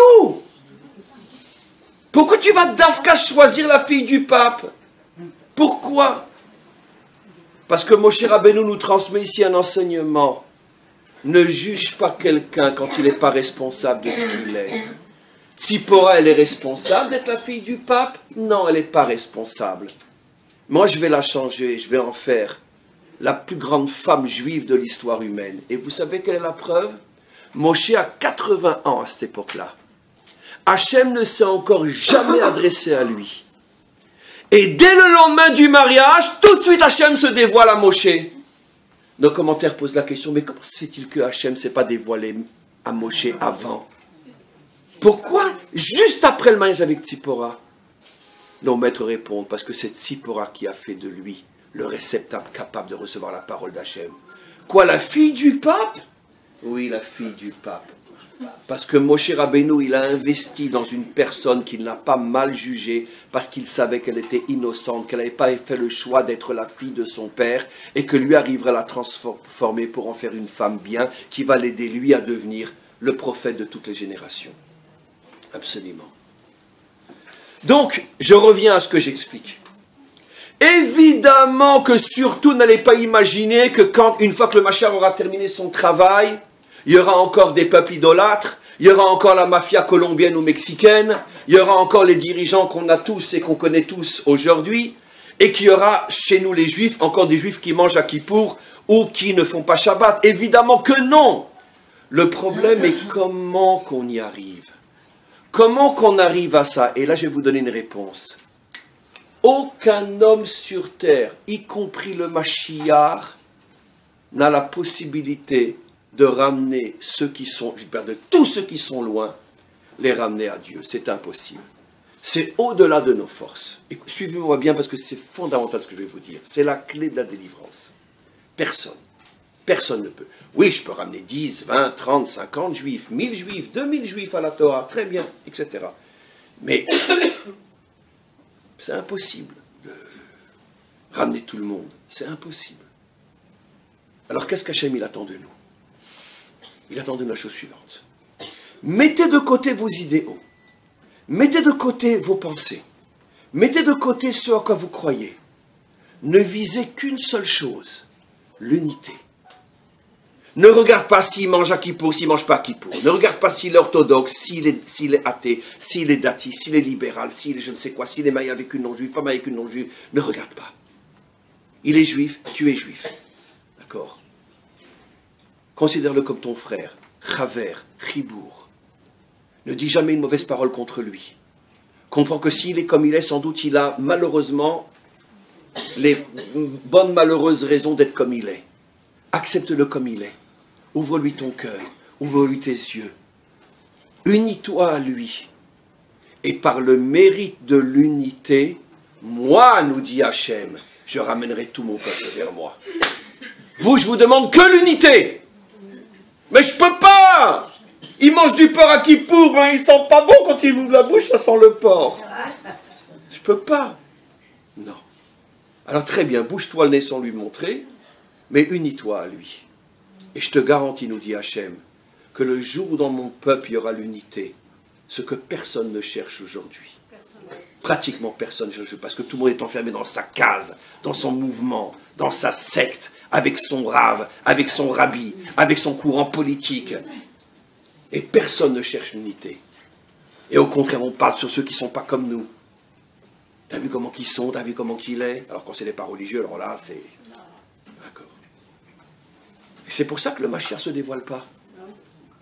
Pourquoi tu vas d'Afka choisir la fille du pape? Pourquoi? Parce que Moshe Rabbeinu nous transmet ici un enseignement. Ne juge pas quelqu'un quand il n'est pas responsable de ce qu'il est. Tzipora, elle est responsable d'être la fille du pape? Non, elle n'est pas responsable. Moi, je vais la changer, je vais en faire la plus grande femme juive de l'histoire humaine. Et vous savez quelle est la preuve? Moshe a 80 ans à cette époque-là. Hachem ne s'est encore jamais adressé à lui. Et dès le lendemain du mariage, tout de suite Hachem se dévoile à Moshe. Nos commentaires posent la question, mais comment se fait-il que Hachem ne s'est pas dévoilé à Moshe avant? Pourquoi juste après le mariage avec Tzipora? Nos maîtres répondent, parce que c'est Tzipora qui a fait de lui le réceptacle capable de recevoir la parole d'Hachem. Quoi, la fille du pape? Oui, la fille du pape. Parce que Moshe Rabbeinu, il a investi dans une personne qu'il n'a pas mal jugée, parce qu'il savait qu'elle était innocente, qu'elle n'avait pas fait le choix d'être la fille de son père, et que lui arriverait à la transformer pour en faire une femme bien, qui va l'aider, lui, à devenir le prophète de toutes les générations. Absolument. Donc, je reviens à ce que j'explique. Évidemment que surtout, n'allez pas imaginer que une fois que le Mashiach aura terminé son travail, il y aura encore des peuples idolâtres, il y aura encore la mafia colombienne ou mexicaine, il y aura encore les dirigeants qu'on a tous et qu'on connaît tous aujourd'hui, et qu'il y aura chez nous les juifs, encore des juifs qui mangent à Kippour ou qui ne font pas Shabbat. Évidemment que non. Le problème est comment qu'on y arrive. Comment qu'on arrive à ça? Et là, je vais vous donner une réponse. Aucun homme sur terre, y compris le Mashiach, n'a la possibilité de ramener ceux qui sont, je parle de tous ceux qui sont loin, les ramener à Dieu. C'est impossible. C'est au-delà de nos forces. Suivez-moi bien parce que c'est fondamental ce que je vais vous dire. C'est la clé de la délivrance. Personne. Personne ne peut. Oui, je peux ramener 10, 20, 30, 50 juifs, 1000 juifs, 2000 juifs à la Torah, très bien, etc. Mais c'est impossible de ramener tout le monde. C'est impossible. Alors qu'est-ce qu'Hachem il attend de nous? Il attend de nous la chose suivante. Mettez de côté vos idéaux. Mettez de côté vos pensées. Mettez de côté ce à quoi vous croyez. Ne visez qu'une seule chose, l'unité. Ne regarde pas s'il mange à Kippour, s'il ne mange pas à Kippour. Ne regarde pas s'il est orthodoxe, s'il est athée, s'il est dati, s'il est libéral, s'il est je ne sais quoi, s'il est marié avec une non-juive, pas marié avec une non-juive. Ne regarde pas. Il est juif, tu es juif. D'accord? Considère-le comme ton frère, Chaver, Chibour. Ne dis jamais une mauvaise parole contre lui. Comprends que s'il est comme il est, sans doute il a malheureusement les bonnes malheureuses raisons d'être comme il est. Accepte-le comme il est. Ouvre-lui ton cœur, ouvre-lui tes yeux. Unis-toi à lui. Et par le mérite de l'unité, moi, nous dit Hachem, je ramènerai tout mon peuple vers moi. Vous, je vous demande que l'unité. Mais je peux pas. Il mange du porc à Kippour, hein, il sent pas bon quand il ouvre la bouche, ça sent le porc. Je peux pas. Non. Alors très bien, bouge-toi le nez sans lui montrer, mais unis-toi à lui. Et je te garantis, nous dit Hachem, que le jour où dans mon peuple il y aura l'unité, ce que personne ne cherche aujourd'hui. Pratiquement personne, parce que tout le monde est enfermé dans sa case, dans son mouvement, dans sa secte, avec son rave, avec son rabbi, avec son courant politique. Et personne ne cherche l'unité. Et au contraire, on parle sur ceux qui ne sont pas comme nous. T'as vu comment ils sont, t'as vu comment il est. Alors quand c'est des pas religieux, alors là, c'est... D'accord. Et c'est pour ça que le Mashiach ne se dévoile pas.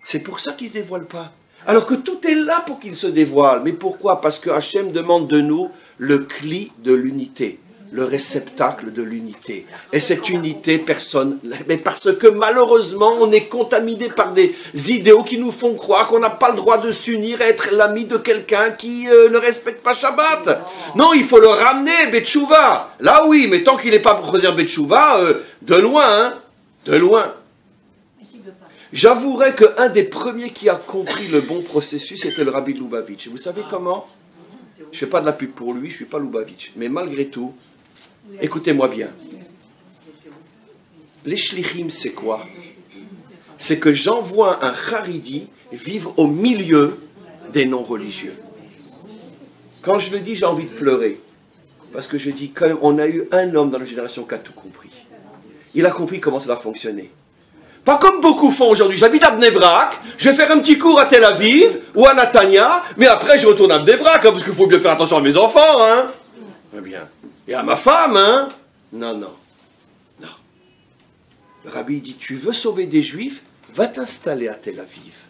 C'est pour ça qu'il ne se dévoile pas. Alors que tout est là pour qu'il se dévoile. Mais pourquoi? Parce que Hachem demande de nous le cli de l'unité, le réceptacle de l'unité. Et cette unité, personne... Mais parce que malheureusement, on est contaminé par des idéaux qui nous font croire qu'on n'a pas le droit de s'unir et être l'ami de quelqu'un qui ne respecte pas Shabbat. Non, il faut le ramener, Betchouva. Là oui, mais tant qu'il n'est pas pour dire Betchouva, de loin, hein, de loin. J'avouerai qu'un des premiers qui a compris le bon processus, c'était le Rabbi de Lubavitch. Vous savez comment? Je ne fais pas de la pub pour lui, je ne suis pas Lubavitch. Mais malgré tout, écoutez-moi bien. Les shlichim, c'est quoi? C'est que j'envoie un charidi vivre au milieu des non-religieux. Quand je le dis, j'ai envie de pleurer. Parce que je dis, quand même, on a eu un homme dans la génération qui a tout compris. Il a compris comment ça va fonctionner. Pas comme beaucoup font aujourd'hui. J'habite à Bnei Brak, je vais faire un petit cours à Tel Aviv ou à Natania, mais après je retourne à Bnei Brak, hein, parce qu'il faut bien faire attention à mes enfants, hein. Très bien. Et à ma femme, hein. Non, non. Non. Le rabbi dit, tu veux sauver des juifs, va t'installer à Tel Aviv.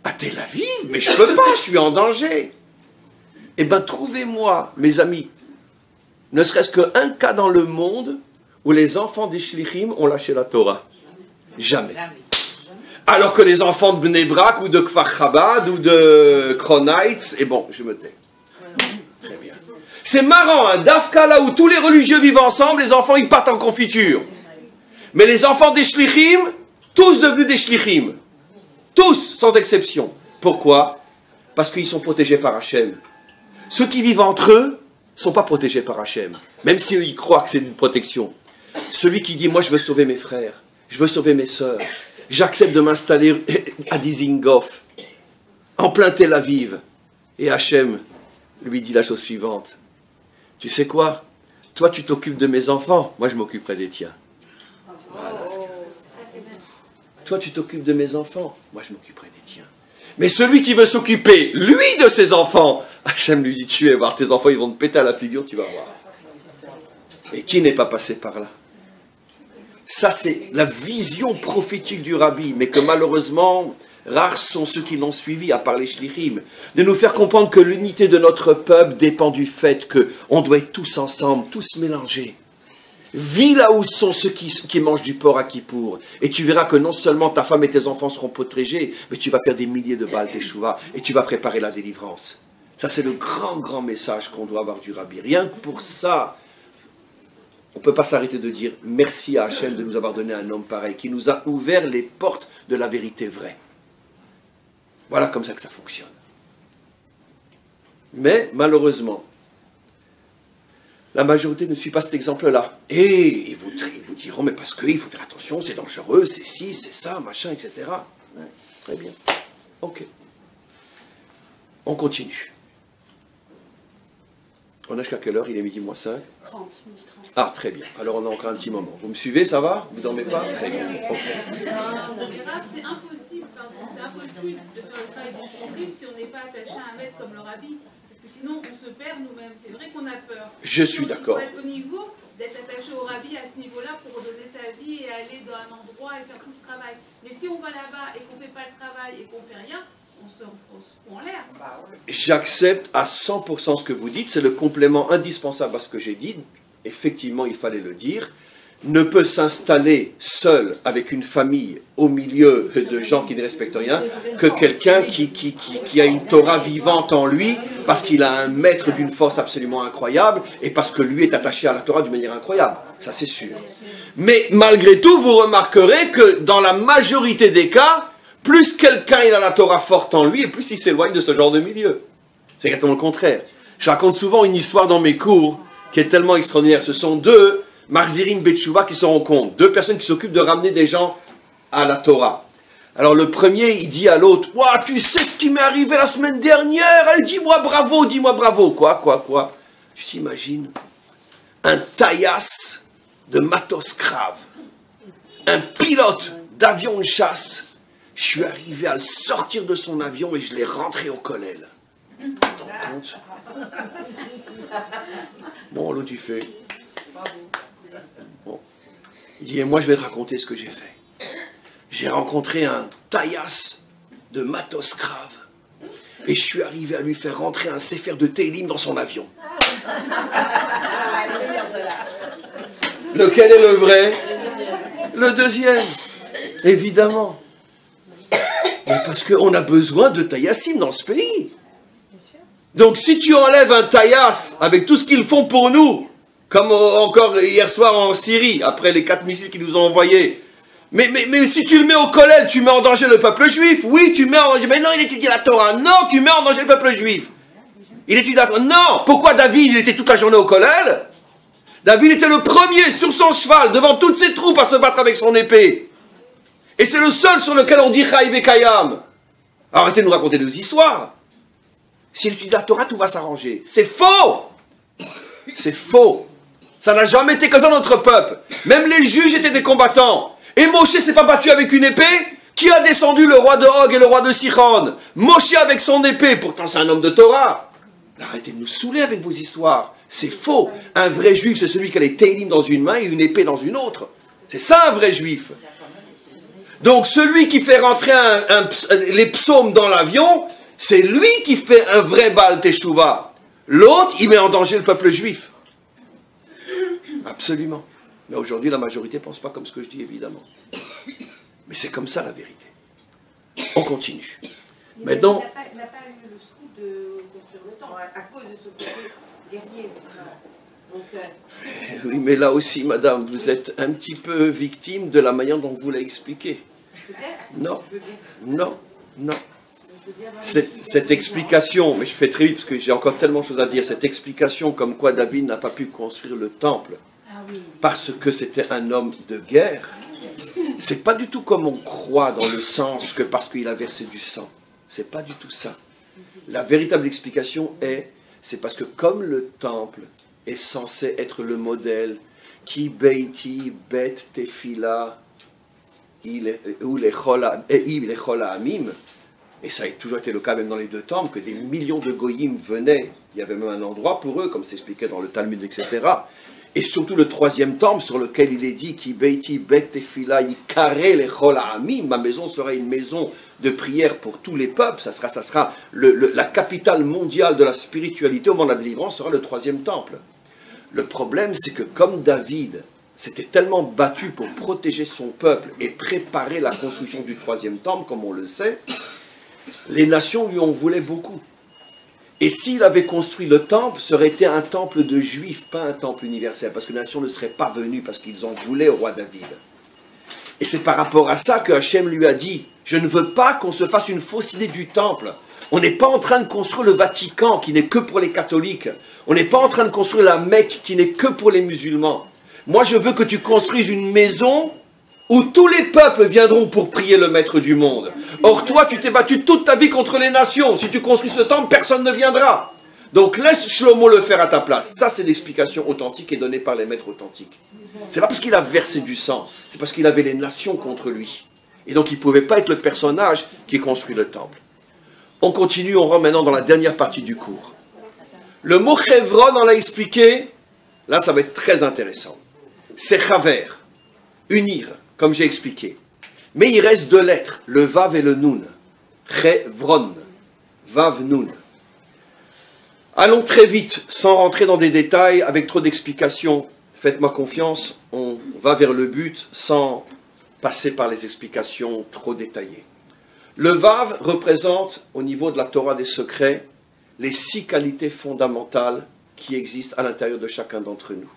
À Tel Aviv? Mais je peux pas, je suis en danger. Eh bien, trouvez-moi, mes amis, ne serait-ce qu'un cas dans le monde où les enfants des shlichim ont lâché la Torah. Jamais. Alors que les enfants de Bnei Brak ou de Kfar Chabad ou de Kronites, et bon, je me tais. Très bien. C'est marrant, hein, Dafka, là où tous les religieux vivent ensemble, les enfants ils partent en confiture. Mais les enfants des shlichim, tous devenus des shlichim. Tous, sans exception. Pourquoi? Parce qu'ils sont protégés par Hachem. Ceux qui vivent entre eux ne sont pas protégés par Hachem. Même s'ils croient que c'est une protection. Celui qui dit, moi je veux sauver mes frères. Je veux sauver mes sœurs. J'accepte de m'installer à Dizengoff, en plein Tel Aviv. Et Hachem lui dit la chose suivante. Tu sais quoi? Toi, tu t'occupes de mes enfants. Moi, je m'occuperai des tiens. Voilà. Toi, tu t'occupes de mes enfants. Moi, je m'occuperai des tiens. Mais celui qui veut s'occuper, lui, de ses enfants, Hachem lui dit, tu vas voir, tes enfants, ils vont te péter à la figure, tu vas voir. Et qui n'est pas passé par là? Ça, c'est la vision prophétique du Rabbi, mais que malheureusement, rares sont ceux qui l'ont suivi, à part les shlichim. De nous faire comprendre que l'unité de notre peuple dépend du fait qu'on doit être tous ensemble, tous mélangés. Vis là où sont ceux qui mangent du porc à Kippour. Et tu verras que non seulement ta femme et tes enfants seront protégés, mais tu vas faire des milliers de Baal Teshuva et tu vas préparer la délivrance. Ça, c'est le grand, grand message qu'on doit avoir du Rabbi. Rien que pour ça, on ne peut pas s'arrêter de dire merci à Hachem de nous avoir donné un homme pareil, qui nous a ouvert les portes de la vérité vraie. Voilà comme ça que ça fonctionne. Mais, malheureusement, la majorité ne suit pas cet exemple-là. Et ils vous diront, mais parce qu'il faut faire attention, c'est dangereux, c'est ci, c'est ça, machin, etc. Ouais, très bien. Ok. On continue. On a jusqu'à quelle heure? Il est midi moins 5. 30. Ah, très bien. Alors on a encore un petit moment. Vous me suivez, ça va? Vous ne dormez pas? Très bien. Okay. C'est impossible de faire le travail des shlichim si on n'est pas attaché à un maître comme le Rabbi. Parce que sinon, on se perd nous-mêmes. C'est vrai qu'on a peur. Je suis d'accord. Il faut être au niveau d'être attaché au Rabbi à ce niveau-là pour donner sa vie et aller dans un endroit et faire tout le travail. Mais si on va là-bas et qu'on ne fait pas le travail et qu'on ne fait rien, on se fout en l'air. J'accepte à 100% ce que vous dites. C'est le complément indispensable à ce que j'ai dit. Effectivement, il fallait le dire. Ne peut s'installer seul avec une famille au milieu de gens qui ne respectent rien que quelqu'un qui a une Torah vivante en lui parce qu'il a un maître d'une force absolument incroyable et parce que lui est attaché à la Torah d'une manière incroyable. Ça, c'est sûr. Mais malgré tout, vous remarquerez que dans la majorité des cas, plus quelqu'un il a la Torah forte en lui et plus il s'éloigne de ce genre de milieu. C'est exactement le contraire. Je raconte souvent une histoire dans mes cours qui est tellement extraordinaire. Ce sont deux Marzirim Betchouva qui se rencontrent. Deux personnes qui s'occupent de ramener des gens à la Torah. Alors le premier, il dit à l'autre, « Ouah, tu sais ce qui m'est arrivé la semaine dernière? Elle dit, dis-moi bravo. » Quoi? Tu t'imagines? Un taillasse de matos grave, un pilote d'avion de chasse, je suis arrivé à le sortir de son avion et je l'ai rentré au kollel. Tu te rends compte? Bon, l'autre il fait. Bon. Il dit, et moi je vais te raconter ce que j'ai fait. J'ai rencontré un taillasse de matos grave et je suis arrivé à lui faire rentrer un sefer de Télim dans son avion. Lequel est le vrai? Le deuxième, évidemment. Mais parce qu'on a besoin de taillassim dans ce pays. Donc si tu enlèves un taillasse avec tout ce qu'ils font pour nous, comme encore hier soir en Syrie, après les 4 missiles qu'ils nous ont envoyés, mais si tu le mets au kollel, tu mets en danger le peuple juif. Oui, tu mets en danger. Mais non, il étudie la Torah. Non, tu mets en danger le peuple juif. Il étudie la Torah. Non. Pourquoi David, il était toute la journée au kollel? David était le premier sur son cheval, devant toutes ses troupes, à se battre avec son épée. Et c'est le seul sur lequel on dit Chaïv et Kayam. Arrêtez de nous raconter des histoires. S'il étudie la Torah, tout va s'arranger. C'est faux. C'est faux. Ça n'a jamais été comme ça dans notre peuple. Même les juges étaient des combattants. Et Moshe s'est pas battu avec une épée? Qui a descendu le roi de Og et le roi de Sichon? Moshe avec son épée, pourtant c'est un homme de Torah. Arrêtez de nous saouler avec vos histoires. C'est faux. Un vrai juif, c'est celui qui a les Télim dans une main et une épée dans une autre. C'est ça un vrai juif. Donc celui qui fait rentrer les psaumes dans l'avion, c'est lui qui fait un vrai Baal Teshuvah. L'autre, il met en danger le peuple juif. Absolument. Mais aujourd'hui, la majorité ne pense pas comme ce que je dis, évidemment. Mais c'est comme ça, la vérité. On continue. Maintenant... Il n'a pas eu le scoop de construire le temps, à cause de ce côté guerrier. Donc, oui, mais là aussi, madame, vous êtes un petit peu victime de la manière dont vous l'avez expliqué. Non. Cette explication, mais je fais très vite parce que j'ai encore tellement de choses à dire, cette explication comme quoi David n'a pas pu construire le temple parce que c'était un homme de guerre, c'est pas du tout comme on croit dans le sens que parce qu'il a versé du sang. C'est pas du tout ça. La véritable explication c'est parce que comme le temple est censé être le modèle qui beiti bet tefila ou les chola amim, et ça a toujours été le cas même dans les deux temples, que des millions de goyim venaient, il y avait même un endroit pour eux, comme s'expliquait dans le Talmud, etc. Et surtout le troisième temple sur lequel il est dit qui beiti bet tefila yikare les chola amim, ma maison sera une maison de prière pour tous les peuples, ça sera la capitale mondiale de la spiritualité au moment de la délivrance, sera le troisième temple. Le problème, c'est que comme David s'était tellement battu pour protéger son peuple et préparer la construction du troisième temple, comme on le sait, les nations lui en voulaient beaucoup. Et s'il avait construit le temple, ça aurait été un temple de juifs, pas un temple universel, parce que les nations ne seraient pas venues, parce qu'ils en voulaient au roi David. Et c'est par rapport à ça que Hachem lui a dit, je ne veux pas qu'on se fasse une fausse idée du temple. On n'est pas en train de construire le Vatican, qui n'est que pour les catholiques. On n'est pas en train de construire la Mecque, qui n'est que pour les musulmans. Moi, je veux que tu construises une maison où tous les peuples viendront pour prier le maître du monde. Or, toi, tu t'es battu toute ta vie contre les nations. Si tu construis ce temple, personne ne viendra. Donc, laisse Shlomo le faire à ta place. Ça, c'est l'explication authentique et donnée par les maîtres authentiques. C'est pas parce qu'il a versé du sang, c'est parce qu'il avait les nations contre lui. Et donc, il ne pouvait pas être le personnage qui construit le temple. On continue, on rentre maintenant dans la dernière partie du cours. Le mot Chevron, on l'a expliqué, là, ça va être très intéressant. C'est chaver, unir, comme j'ai expliqué. Mais il reste deux lettres, le vav et le nun. Chevron, vav nun. Allons très vite, sans rentrer dans des détails, avec trop d'explications. Faites-moi confiance, on va vers le but sans passer par les explications trop détaillées. Le vav représente, au niveau de la Torah des secrets, les 6 qualités fondamentales qui existent à l'intérieur de chacun d'entre nous.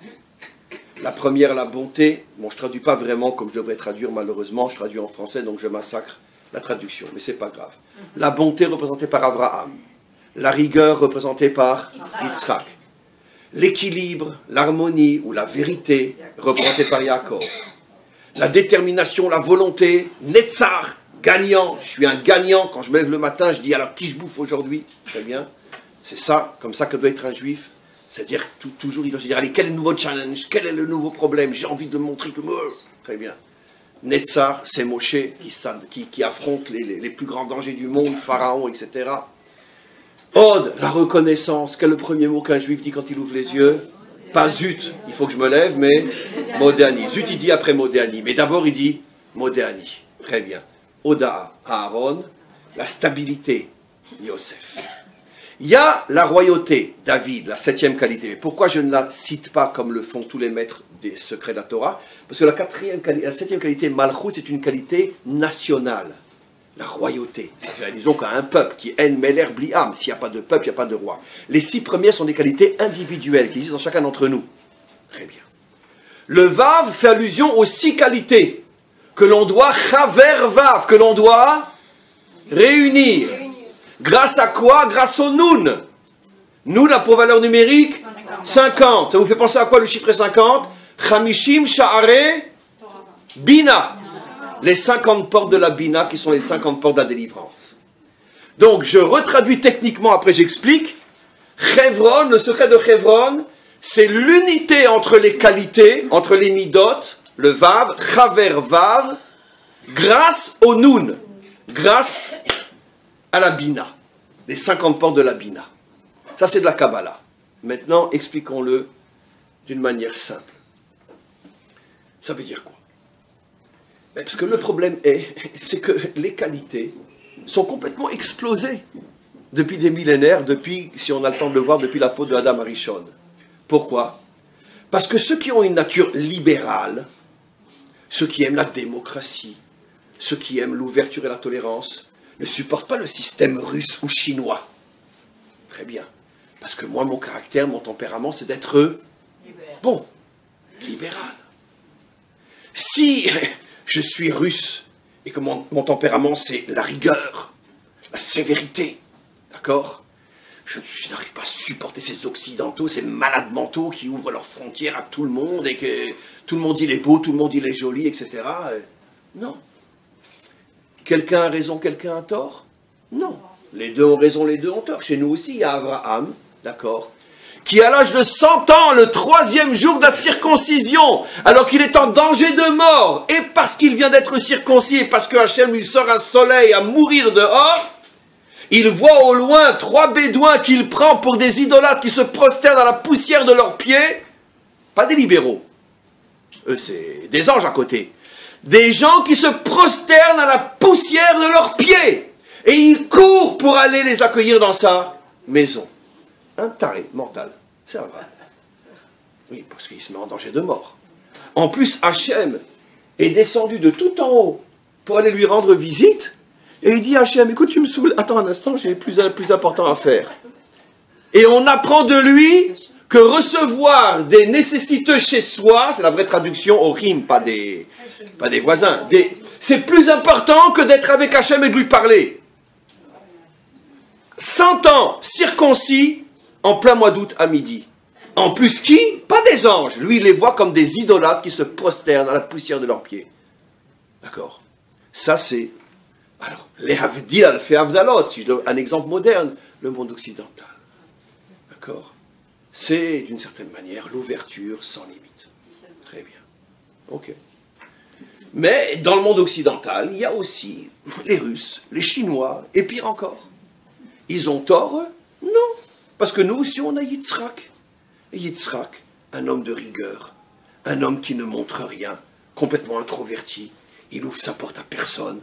La première, la bonté. Bon, je ne traduis pas vraiment comme je devrais traduire, malheureusement. Je traduis en français, donc je massacre la traduction. Mais ce n'est pas grave. La bonté représentée par Abraham. La rigueur représentée par Yitzhak. L'équilibre, l'harmonie ou la vérité représentée par Yaakov. La détermination, la volonté, Netzach, gagnant, je suis un gagnant. Quand je me lève le matin, je dis alors qui je bouffe aujourd'hui? Très bien. C'est ça, comme ça que doit être un juif. C'est-à-dire toujours il doit se dire allez, quel est le nouveau challenge? Quel est le nouveau problème? J'ai envie de montrer que... Très bien. Netzar, c'est Moshe qui affronte les plus grands dangers du monde, Pharaon, etc. Od, la reconnaissance. Quel est le premier mot qu'un juif dit quand il ouvre les yeux? Pas zut, il faut que je me lève, mais Modéani. Zut, il dit après Modéani. Mais d'abord, il dit Modéani. Très bien. Oda, Aaron, la stabilité, Yosef. Il y a la royauté, David, la 7e qualité. Mais pourquoi je ne la cite pas comme le font tous les maîtres des secrets de la Torah? Parce que la 7e qualité, Malchut, c'est une qualité nationale. La royauté. C'est-à-dire, disons qu'un peuple qui est En Meler Bliam, s'il n'y a pas de peuple, il n'y a pas de roi. Les 6 premières sont des qualités individuelles qui existent dans chacun d'entre nous. Très bien. Le Vav fait allusion aux 6 qualités que l'on doit Chaver Vav, que l'on doit réunir. Grâce à quoi? Grâce au Noun. Noun a pour valeur numérique 50. Ça vous fait penser à quoi le chiffre 50? Chamishim Sha'are Bina. Les 50 portes de la Bina qui sont les 50 portes de la délivrance. Donc je retraduis techniquement, après j'explique. Chevron, le secret de Chevron, c'est l'unité entre les qualités, entre les midot, le Vav, Chaver Vav, grâce au Noun, grâce à la Bina, les 50 portes de la Bina. Ça c'est de la Kabbalah. Maintenant, expliquons-le d'une manière simple. Ça veut dire quoi? Parce que le problème c'est que les qualités sont complètement explosées depuis des millénaires, depuis, si on a le temps de le voir, depuis la faute de Adam Arishon. Pourquoi? Parce que ceux qui ont une nature libérale, ceux qui aiment la démocratie, ceux qui aiment l'ouverture et la tolérance, ne supportent pas le système russe ou chinois. Très bien. Parce que moi, mon caractère, mon tempérament, c'est d'être bon, libéral. Si je suis russe et que mon tempérament, c'est la rigueur, la sévérité, d'accord? Je n'arrive pas à supporter ces occidentaux, ces malades mentaux qui ouvrent leurs frontières à tout le monde et que tout le monde il est beau, tout le monde il est joli, etc. Non. Quelqu'un a raison, quelqu'un a tort? Non. Les deux ont raison, les deux ont tort. Chez nous aussi, il y a Abraham, d'accord, qui à l'âge de 100 ans, le 3e jour de la circoncision, alors qu'il est en danger de mort, et parce qu'il vient d'être circoncis, et parce que Hachem lui sort un soleil à mourir dehors, il voit au loin 3 bédouins qu'il prend pour des idolâtres qui se prosternent à la poussière de leurs pieds, pas des libéraux, eux c'est des anges à côté, des gens qui se prosternent à la poussière de leurs pieds, et il court pour aller les accueillir dans sa maison. Un taré mental, c'est vrai. Oui, parce qu'il se met en danger de mort. En plus, Hachem est descendu de tout en haut pour aller lui rendre visite, et il dit à Hachem, écoute, tu me saoules, attends un instant, j'ai plus important à faire. Et on apprend de lui que recevoir des nécessiteux chez soi, c'est la vraie traduction au rime, pas des voisins, c'est plus important que d'être avec Hachem et de lui parler. 100 ans circoncis en plein mois d'août à midi. En plus qui? Pas des anges. Lui, il les voit comme des idolâtres qui se prosternent à la poussière de leurs pieds. D'accord? Ça, c'est... Alors, les Havdil al-Fe Havdalot, si je donne un exemple moderne, le monde occidental. D'accord? C'est, d'une certaine manière, l'ouverture sans limite. Très bien. Ok. Mais, dans le monde occidental, il y a aussi les Russes, les Chinois, et pire encore. Ils ont tort? Non. Parce que nous aussi, on a Yitzhak. Et Yitzhak, un homme de rigueur, un homme qui ne montre rien, complètement introverti, il ouvre sa porte à personne.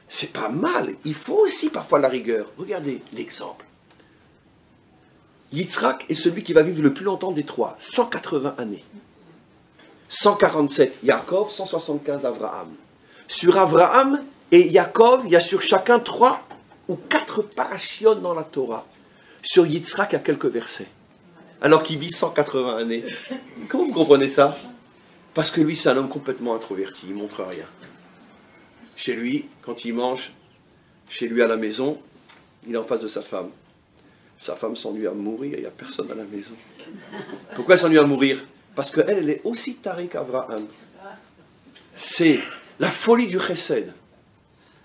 C'est pas mal, il faut aussi parfois la rigueur. Regardez l'exemple. Yitzhak est celui qui va vivre le plus longtemps des 3, 180 années. 147 Yaakov, 175 Abraham. Sur Abraham et Yaakov, il y a sur chacun 3 ou 4 parachiotes dans la Torah. Sur Yitzhak, il y a quelques versets. Alors qu'il vit 180 années. Comment vous comprenez ça? Parce que lui, c'est un homme complètement introverti, il ne montre rien. Chez lui, quand il mange, chez lui à la maison, il est en face de sa femme. Sa femme s'ennuie à mourir, il n'y a personne à la maison. Pourquoi elle s'ennuie à mourir? Parce qu'elle, elle est aussi tarée qu'Abraham. C'est la folie du chesed.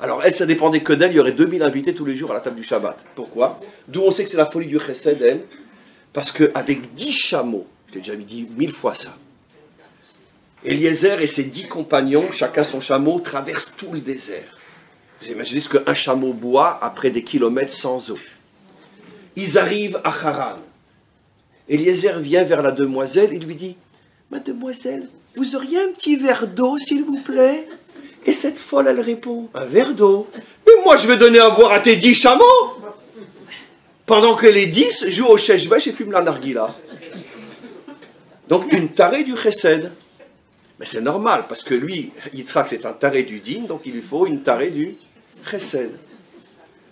Alors elle, ça dépendait que d'elle, il y aurait 2000 invités tous les jours à la table du Shabbat. Pourquoi? D'où on sait que c'est la folie du Chesed, elle. Parce qu'avec 10 chameaux, je t'ai déjà dit 1000 fois ça, Eliezer et ses 10 compagnons, chacun son chameau, traversent tout le désert. Vous imaginez ce qu'un chameau boit après des kilomètres sans eau. Ils arrivent à Haran. Eliezer vient vers la demoiselle et lui dit « Mademoiselle, vous auriez un petit verre d'eau, s'il vous plaît ?» Et cette folle, elle répond « Un verre d'eau? Mais moi, je vais donner à boire à tes 10 chameaux !» Pendant que les 10 jouent au cheshbesh et fument la narguila. Donc, une tarée du chesed. Mais c'est normal, parce que lui, Yitzhak, c'est un taré du din, donc il lui faut une tarée du chesed.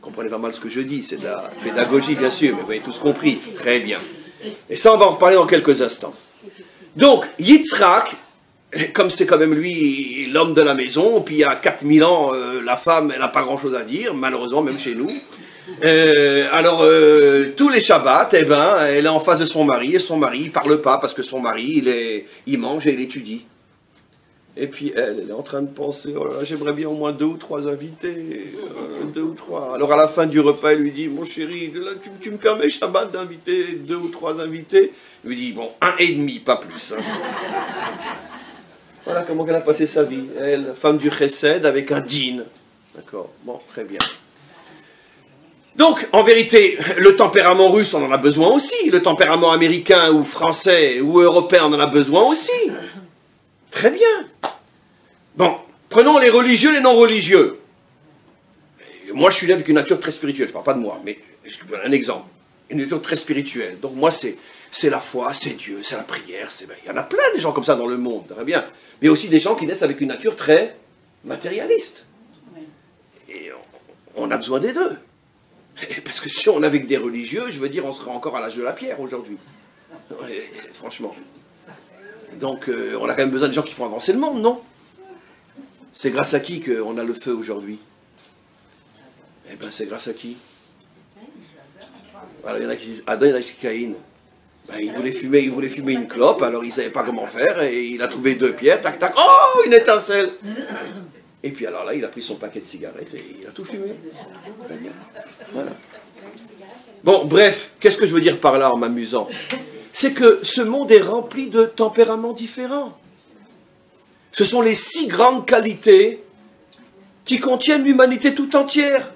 Comprenez pas mal ce que je dis, c'est de la pédagogie, bien sûr, mais vous avez tous compris. Très bien. Et ça, on va en reparler dans quelques instants. Donc, Yitzhak, comme c'est quand même lui l'homme de la maison, puis il y a 4000 ans, la femme, elle n'a pas grand-chose à dire, malheureusement, même chez nous. Tous les Shabbats, eh ben, elle est en face de son mari, et son mari, il parle pas, parce que son mari, il mange et il étudie. Et puis elle est en train de penser, oh là là, j'aimerais bien au moins 2 ou 3 invités, 2 ou 3. Alors à la fin du repas, elle lui dit, mon chéri, là, tu me permets Shabbat d'inviter 2 ou 3 invités? Il lui dit, bon, 1,5, pas plus. Hein. Voilà comment elle a passé sa vie. Elle, femme du chesed avec un djinn. D'accord, bon, très bien. Donc, en vérité, le tempérament russe, on en a besoin aussi. Le tempérament américain ou français ou européen, on en a besoin aussi. Très bien. Bon, prenons les religieux, les non-religieux. Moi, je suis né avec une nature très spirituelle. Je ne parle pas de moi, mais un exemple. Une nature très spirituelle. Donc, moi, c'est la foi, c'est Dieu, c'est la prière. Il y en a plein des gens comme ça dans le monde. Très bien. Mais aussi des gens qui naissent avec une nature très matérialiste. Et on a besoin des deux. Parce que si on est avec des religieux, je veux dire, on serait encore à l'âge de la pierre aujourd'hui. Franchement. Donc, on a quand même besoin de gens qui font avancer le monde, non? C'est grâce à qui qu'on a le feu aujourd'hui? Eh bien, c'est grâce à qui? Alors, il y en a qui disent Adam, il y en a qui disent Caïn. Ben, il voulait fumer une clope, alors il ne savait pas comment faire, et il a trouvé 2 pierres, tac, tac, oh, une étincelle! Et puis alors là, il a pris son paquet de cigarettes et il a tout fumé. Voilà. Bon, bref, qu'est-ce que je veux dire par là en m'amusant? C'est que ce monde est rempli de tempéraments différents. Ce sont les 6 grandes qualités qui contiennent l'humanité tout entière.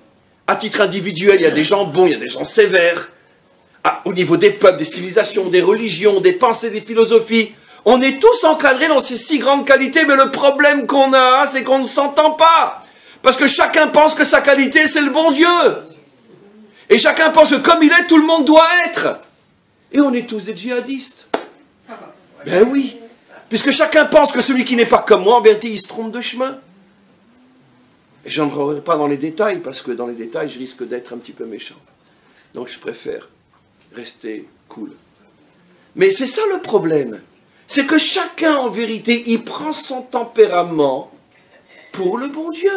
À titre individuel, il y a des gens bons, il y a des gens sévères. Au niveau des peuples, des civilisations, des religions, des pensées, des philosophies, on est tous encadrés dans ces 6 grandes qualités, mais le problème qu'on a, c'est qu'on ne s'entend pas. Parce que chacun pense que sa qualité, c'est le bon Dieu. Et chacun pense que comme il est, tout le monde doit être. Et on est tous des djihadistes. Ben oui. Puisque chacun pense que celui qui n'est pas comme moi, en vérité, il se trompe de chemin. Et je n'entrerai pas dans les détails, parce que dans les détails, je risque d'être un petit peu méchant. Donc je préfère rester cool. Mais c'est ça le problème. C'est que chacun, en vérité, il prend son tempérament pour le bon Dieu.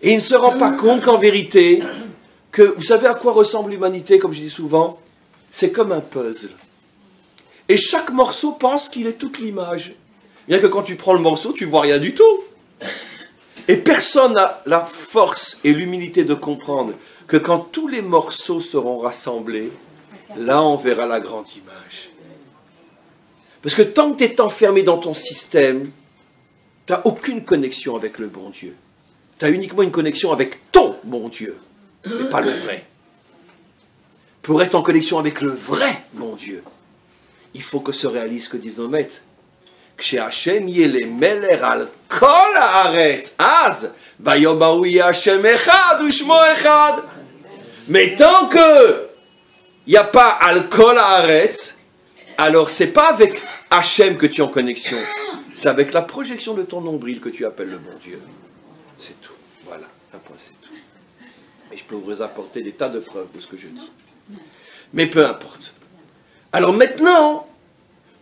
Et il ne se rend pas compte qu'en vérité, que vous savez à quoi ressemble l'humanité, comme je dis souvent? C'est comme un puzzle. Et chaque morceau pense qu'il est toute l'image. Bien que quand tu prends le morceau, tu ne vois rien du tout. Et personne n'a la force et l'humilité de comprendre que quand tous les morceaux seront rassemblés, là on verra la grande image. Parce que tant que tu es enfermé dans ton système, tu n'as aucune connexion avec le bon Dieu. Tu as uniquement une connexion avec ton bon Dieu, mais pas le vrai. Pour être en connexion avec le vrai bon Dieu, il faut que se réalise ce que disent nos maîtres. Kshe'Hashem yele meler al kol haaretz, az bayobahu Hashem echad ushmo echad. Mais tant que il n'y a pas al kol haaretz, alors c'est pas avec Hachem que tu es en connexion, c'est avec la projection de ton nombril que tu appelles le bon Dieu. C'est tout. Voilà, un point, c'est tout. Et je peux vous apporter des tas de preuves de ce que je dis. Mais peu importe. Alors maintenant,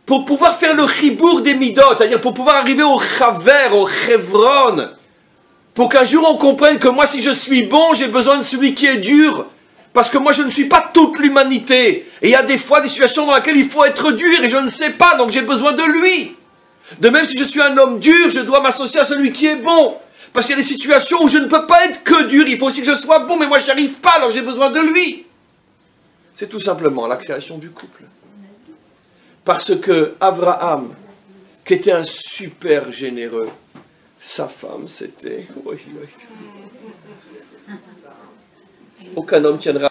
pour pouvoir faire le chibour des midot, c'est-à-dire pour pouvoir arriver au chaver, au chevron, pour qu'un jour on comprenne que moi si je suis bon, j'ai besoin de celui qui est dur, parce que moi je ne suis pas toute l'humanité, et il y a des fois des situations dans lesquelles il faut être dur, et je ne sais pas, donc j'ai besoin de lui. De même si je suis un homme dur, je dois m'associer à celui qui est bon. Parce qu'il y a des situations où je ne peux pas être que dur, il faut aussi que je sois bon, mais moi je n'y arrive pas, alors j'ai besoin de lui. C'est tout simplement la création du couple. Parce que Abraham, qui était un super généreux, sa femme c'était... Aucun homme tiendra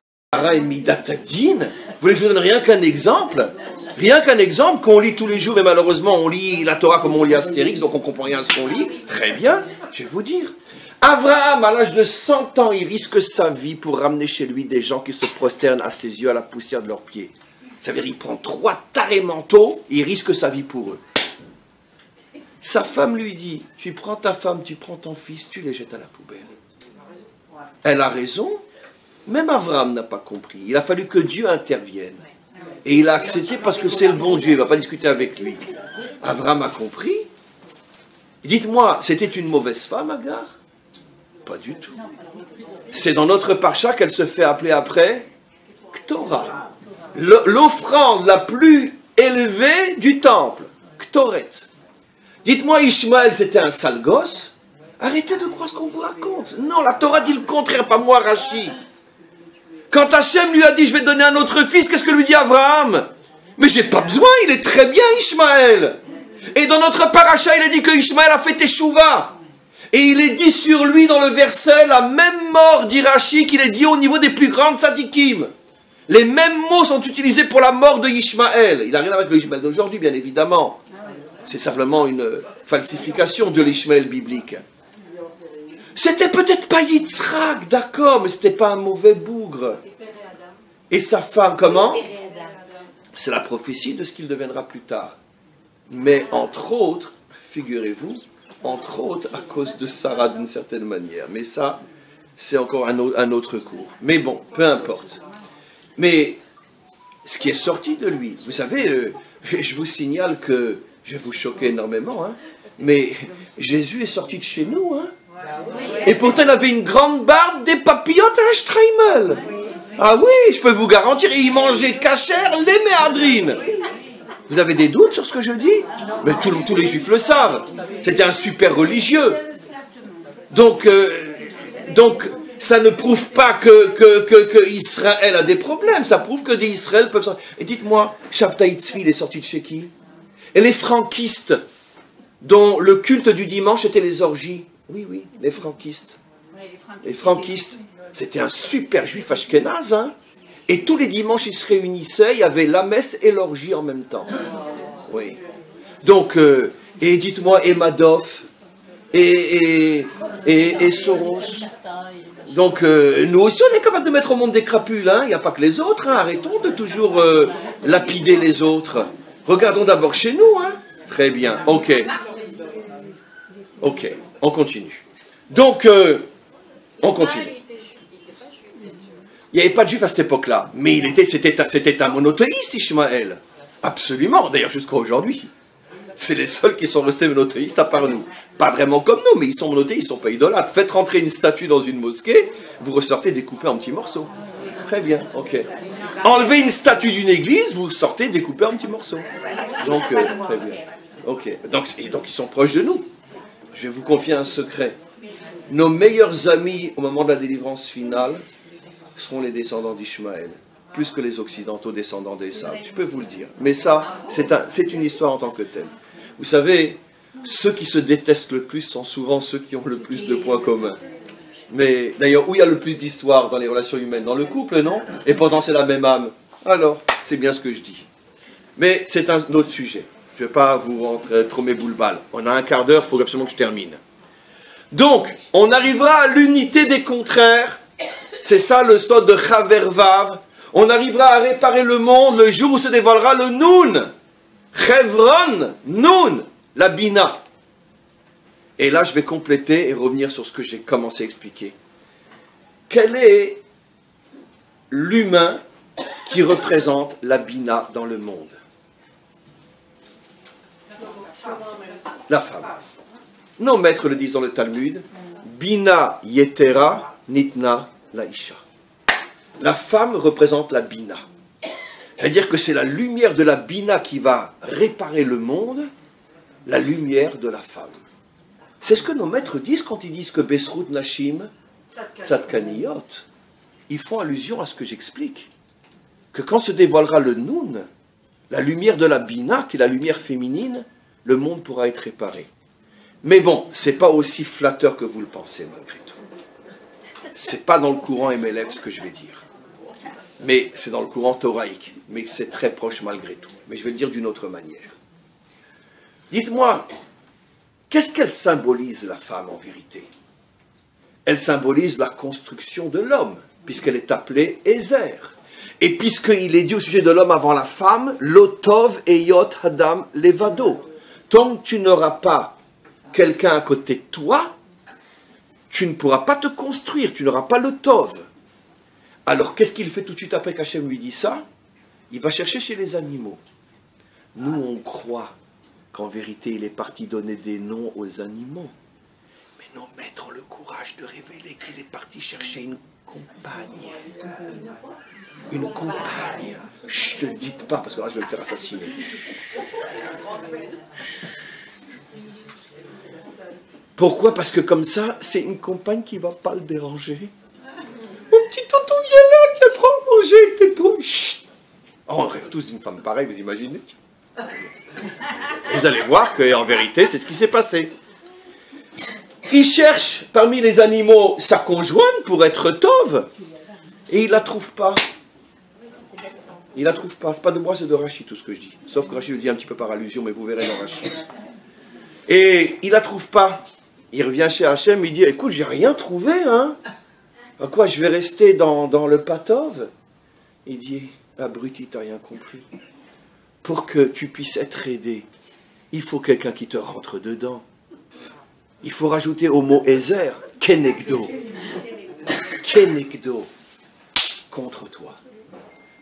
et midatadine. Vous voulez que je vous donne rien qu'un exemple? Rien qu'un exemple qu'on lit tous les jours, mais malheureusement on lit la Torah comme on lit Astérix, donc on ne comprend rien à ce qu'on lit. Très bien, je vais vous dire. Abraham, à l'âge de 100 ans, il risque sa vie pour ramener chez lui des gens qui se prosternent à ses yeux à la poussière de leurs pieds. Ça veut dire qu'il prend 3 tarés mentaux, il risque sa vie pour eux. Sa femme lui dit, tu prends ta femme, tu prends ton fils, tu les jettes à la poubelle. Elle a raison, même Abraham n'a pas compris. Il a fallu que Dieu intervienne. Et il a accepté parce que c'est le bon Dieu, il ne va pas discuter avec lui. Abraham a compris. Dites-moi, c'était une mauvaise femme, Agar? Pas du tout. C'est dans notre parcha qu'elle se fait appeler après Ktora. L'offrande la plus élevée du temple. Ktoret. Dites-moi, Ishmaël, c'était un sale gosse? Arrêtez de croire ce qu'on vous raconte. Non, la Torah dit le contraire, pas moi, Rachi. Quand Hachem lui a dit, je vais donner un autre fils, qu'est-ce que lui dit Abraham? Mais j'ai pas besoin, il est très bien, Ishmaël. Et dans notre paracha, il est dit que Ishmaël a fait teshuva. Et il est dit sur lui dans le verset, la même mort d'Irachi qu'il est dit au niveau des plus grandes sadikim. Les mêmes mots sont utilisés pour la mort de Ishmaël. Il n'a rien à voir avec le Ishmaël d'aujourd'hui, bien évidemment. C'est simplement une falsification de l'Ishmaël biblique. C'était peut-être pas Yitzhak, d'accord, mais c'était pas un mauvais bougre. Et sa femme, comment? C'est la prophétie de ce qu'il deviendra plus tard. Mais entre autres, figurez-vous, entre autres à cause de Sarah d'une certaine manière. Mais ça, c'est encore un autre cours. Mais bon, peu importe. Mais ce qui est sorti de lui, vous savez, je vous signale que, je vais vous choquer énormément, hein, mais Jésus est sorti de chez nous, hein. Et pourtant il avait une grande barbe, des papillotes et un streimel. Ah oui, je peux vous garantir, et il mangeait cachère, les méadrines. Vous avez des doutes sur ce que je dis? Mais tous les juifs le savent. C'était un super religieux. Donc ça ne prouve pas que Israël a des problèmes. Ça prouve que des Israël peuvent sortir. Et dites-moi, Shabtai Tzvi, il est sorti de chez qui? Et les franquistes, dont le culte du dimanche était les orgies. Oui, les franquistes. Les franquistes, c'était un super juif ashkénaze, hein. Et tous les dimanches, ils se réunissaient, il y avait la messe et l'orgie en même temps. Oui. Donc, et dites-moi, et Madoff, et Soros. Donc, nous aussi, on est capable de mettre au monde des crapules, hein. Il n'y a pas que les autres, hein. Arrêtons de toujours lapider les autres. Regardons d'abord chez nous, hein. Très bien, ok, on continue. Donc, on continue. Il n'y avait pas de juif à cette époque-là, mais c'était un monothéiste, Ishmaël. Absolument, d'ailleurs jusqu'à aujourd'hui. C'est les seuls qui sont restés monothéistes à part nous. Pas vraiment comme nous, mais ils sont monothéistes, ils ne sont pas idolâtres. Faites rentrer une statue dans une mosquée, vous ressortez découpée en petits morceaux. Très bien, ok. Enlevez une statue d'une église, vous sortez découpée en petits morceaux. Donc, très bien. Ok, donc ils sont proches de nous. Je vais vous confier un secret. Nos meilleurs amis au moment de la délivrance finale seront les descendants d'Ishmaël, plus que les occidentaux descendants d'Ésav. Je peux vous le dire. Mais ça, c'est une histoire en tant que telle. Vous savez, ceux qui se détestent le plus sont souvent ceux qui ont le plus de points communs. Mais d'ailleurs, où il y a le plus d'histoire dans les relations humaines? Dans le couple, non? Et pourtant, c'est la même âme. Alors, c'est bien ce que je dis. Mais c'est un autre sujet. Je ne vais pas vous rentrer trop mes boules-balles. On a un quart d'heure, il faut absolument que je termine. Donc, on arrivera à l'unité des contraires. C'est ça le sod de Chavervav. On arrivera à réparer le monde le jour où se dévoilera le Noun. Chevron, Noun, la Bina. Et là, je vais compléter et revenir sur ce que j'ai commencé à expliquer. Quel est l'humain qui représente la Bina dans le monde? La femme. Nos maîtres le disent dans le Talmud. Bina yetera nitna laisha. La femme représente la Bina. C'est-à-dire que c'est la lumière de la Bina qui va réparer le monde, la lumière de la femme. C'est ce que nos maîtres disent quand ils disent que Besrut Nashim Tzadkaniyot. Ils font allusion à ce que j'explique. Que quand se dévoilera le Noun, la lumière de la Bina, qui est la lumière féminine, le monde pourra être réparé. Mais bon, c'est pas aussi flatteur que vous le pensez malgré tout. C'est pas dans le courant MLF ce que je vais dire. Mais c'est dans le courant thoraïque. Mais c'est très proche malgré tout. Mais je vais le dire d'une autre manière. Dites-moi, qu'est-ce qu'elle symbolise la femme en vérité? Elle symbolise la construction de l'homme, puisqu'elle est appelée Ezer. Et puisqu'il est dit au sujet de l'homme avant la femme, Lotov eyot hadam levado. Tant que tu n'auras pas quelqu'un à côté de toi, tu ne pourras pas te construire, tu n'auras pas le Tov. Alors qu'est-ce qu'il fait tout de suite après qu'Hachem lui dit ça? Il va chercher chez les animaux. Nous on croit qu'en vérité il est parti donner des noms aux animaux. Mais nos maîtres ont le courage de révéler qu'il est parti chercher une compagne. Une compagne. Chut, ne dites pas, parce que là je vais me faire assassiner. Pourquoi? Parce que comme ça, c'est une compagne qui ne va pas le déranger. Mon petit tonton vient là, qui apprend à manger, tais-toi. Chut. Oh, on rêve tous d'une femme pareille, vous imaginez? Vous allez voir qu'en vérité, c'est ce qui s'est passé. Il cherche parmi les animaux sa conjointe pour être Tov, et il ne la trouve pas. Il ne la trouve pas. Ce n'est pas de moi, c'est de Rashi, tout ce que je dis. Sauf que Rashi le dit un petit peu par allusion, mais vous verrez dans Rashi. Et il ne la trouve pas. Il revient chez Hachem, il dit, écoute, j'ai rien trouvé, hein. À quoi, je vais rester dans le patov? Il dit, abruti, t'as rien compris. Pour que tu puisses être aidé, il faut quelqu'un qui te rentre dedans. Il faut rajouter au mot Ezer, Kenegdo. Kenegdo. Contre toi.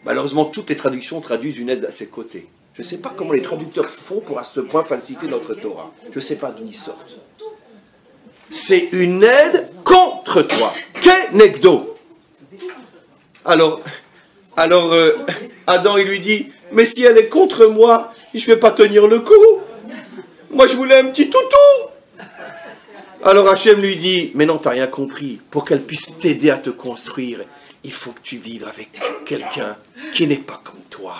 Malheureusement, toutes les traductions traduisent une aide à ses côtés. Je ne sais pas comment les traducteurs font pour à ce point falsifier notre Torah. Je ne sais pas d'où ils sortent. C'est une aide contre toi. Kenegdo. Alors, Adam, il lui dit, mais si elle est contre moi, je ne vais pas tenir le coup. Moi, je voulais un petit toutou. Alors Hachem lui dit, mais non, tu n'as rien compris. Pour qu'elle puisse t'aider à te construire, il faut que tu vives avec quelqu'un qui n'est pas comme toi.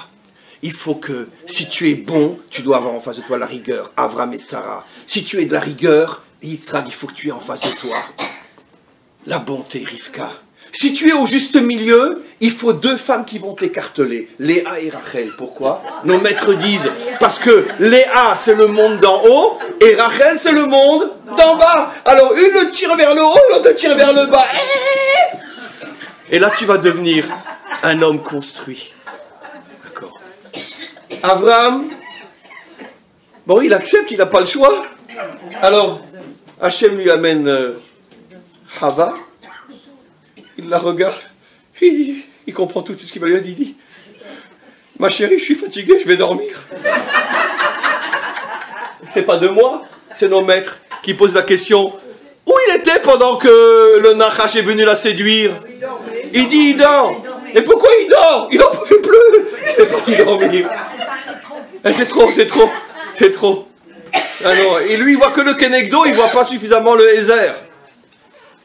Il faut que, si tu es bon, tu dois avoir en face de toi la rigueur, Avram et Sarah. Si tu es de la rigueur, Yitzhak, il faut que tu aies en face de toi la bonté, Rivka. Si tu es au juste milieu, il faut deux femmes qui vont t'écarteler, Léa et Rachel. Pourquoi? Nos maîtres disent, parce que Léa, c'est le monde d'en haut, et Rachel, c'est le monde d'en bas. Alors, une le tire vers le haut, l'autre le tire vers le bas. Et là, tu vas devenir un homme construit. D'accord. Avram, bon, il accepte, il n'a pas le choix. Alors, Hachem lui amène Hava. Il la regarde. Il comprend tout ce qu'il va lui dire. Il dit, ma chérie, je suis fatigué, je vais dormir. C'est pas de moi, c'est nos maîtres qui posent la question. Où il était pendant que le Nachash est venu la séduire? Il dit, il dort. Et pourquoi il dort? Il n'en pouvait plus. Il est parti dormir. C'est trop, c'est trop, c'est trop. Alors, et lui, il voit que le Kenegdo, il ne voit pas suffisamment le Ezer.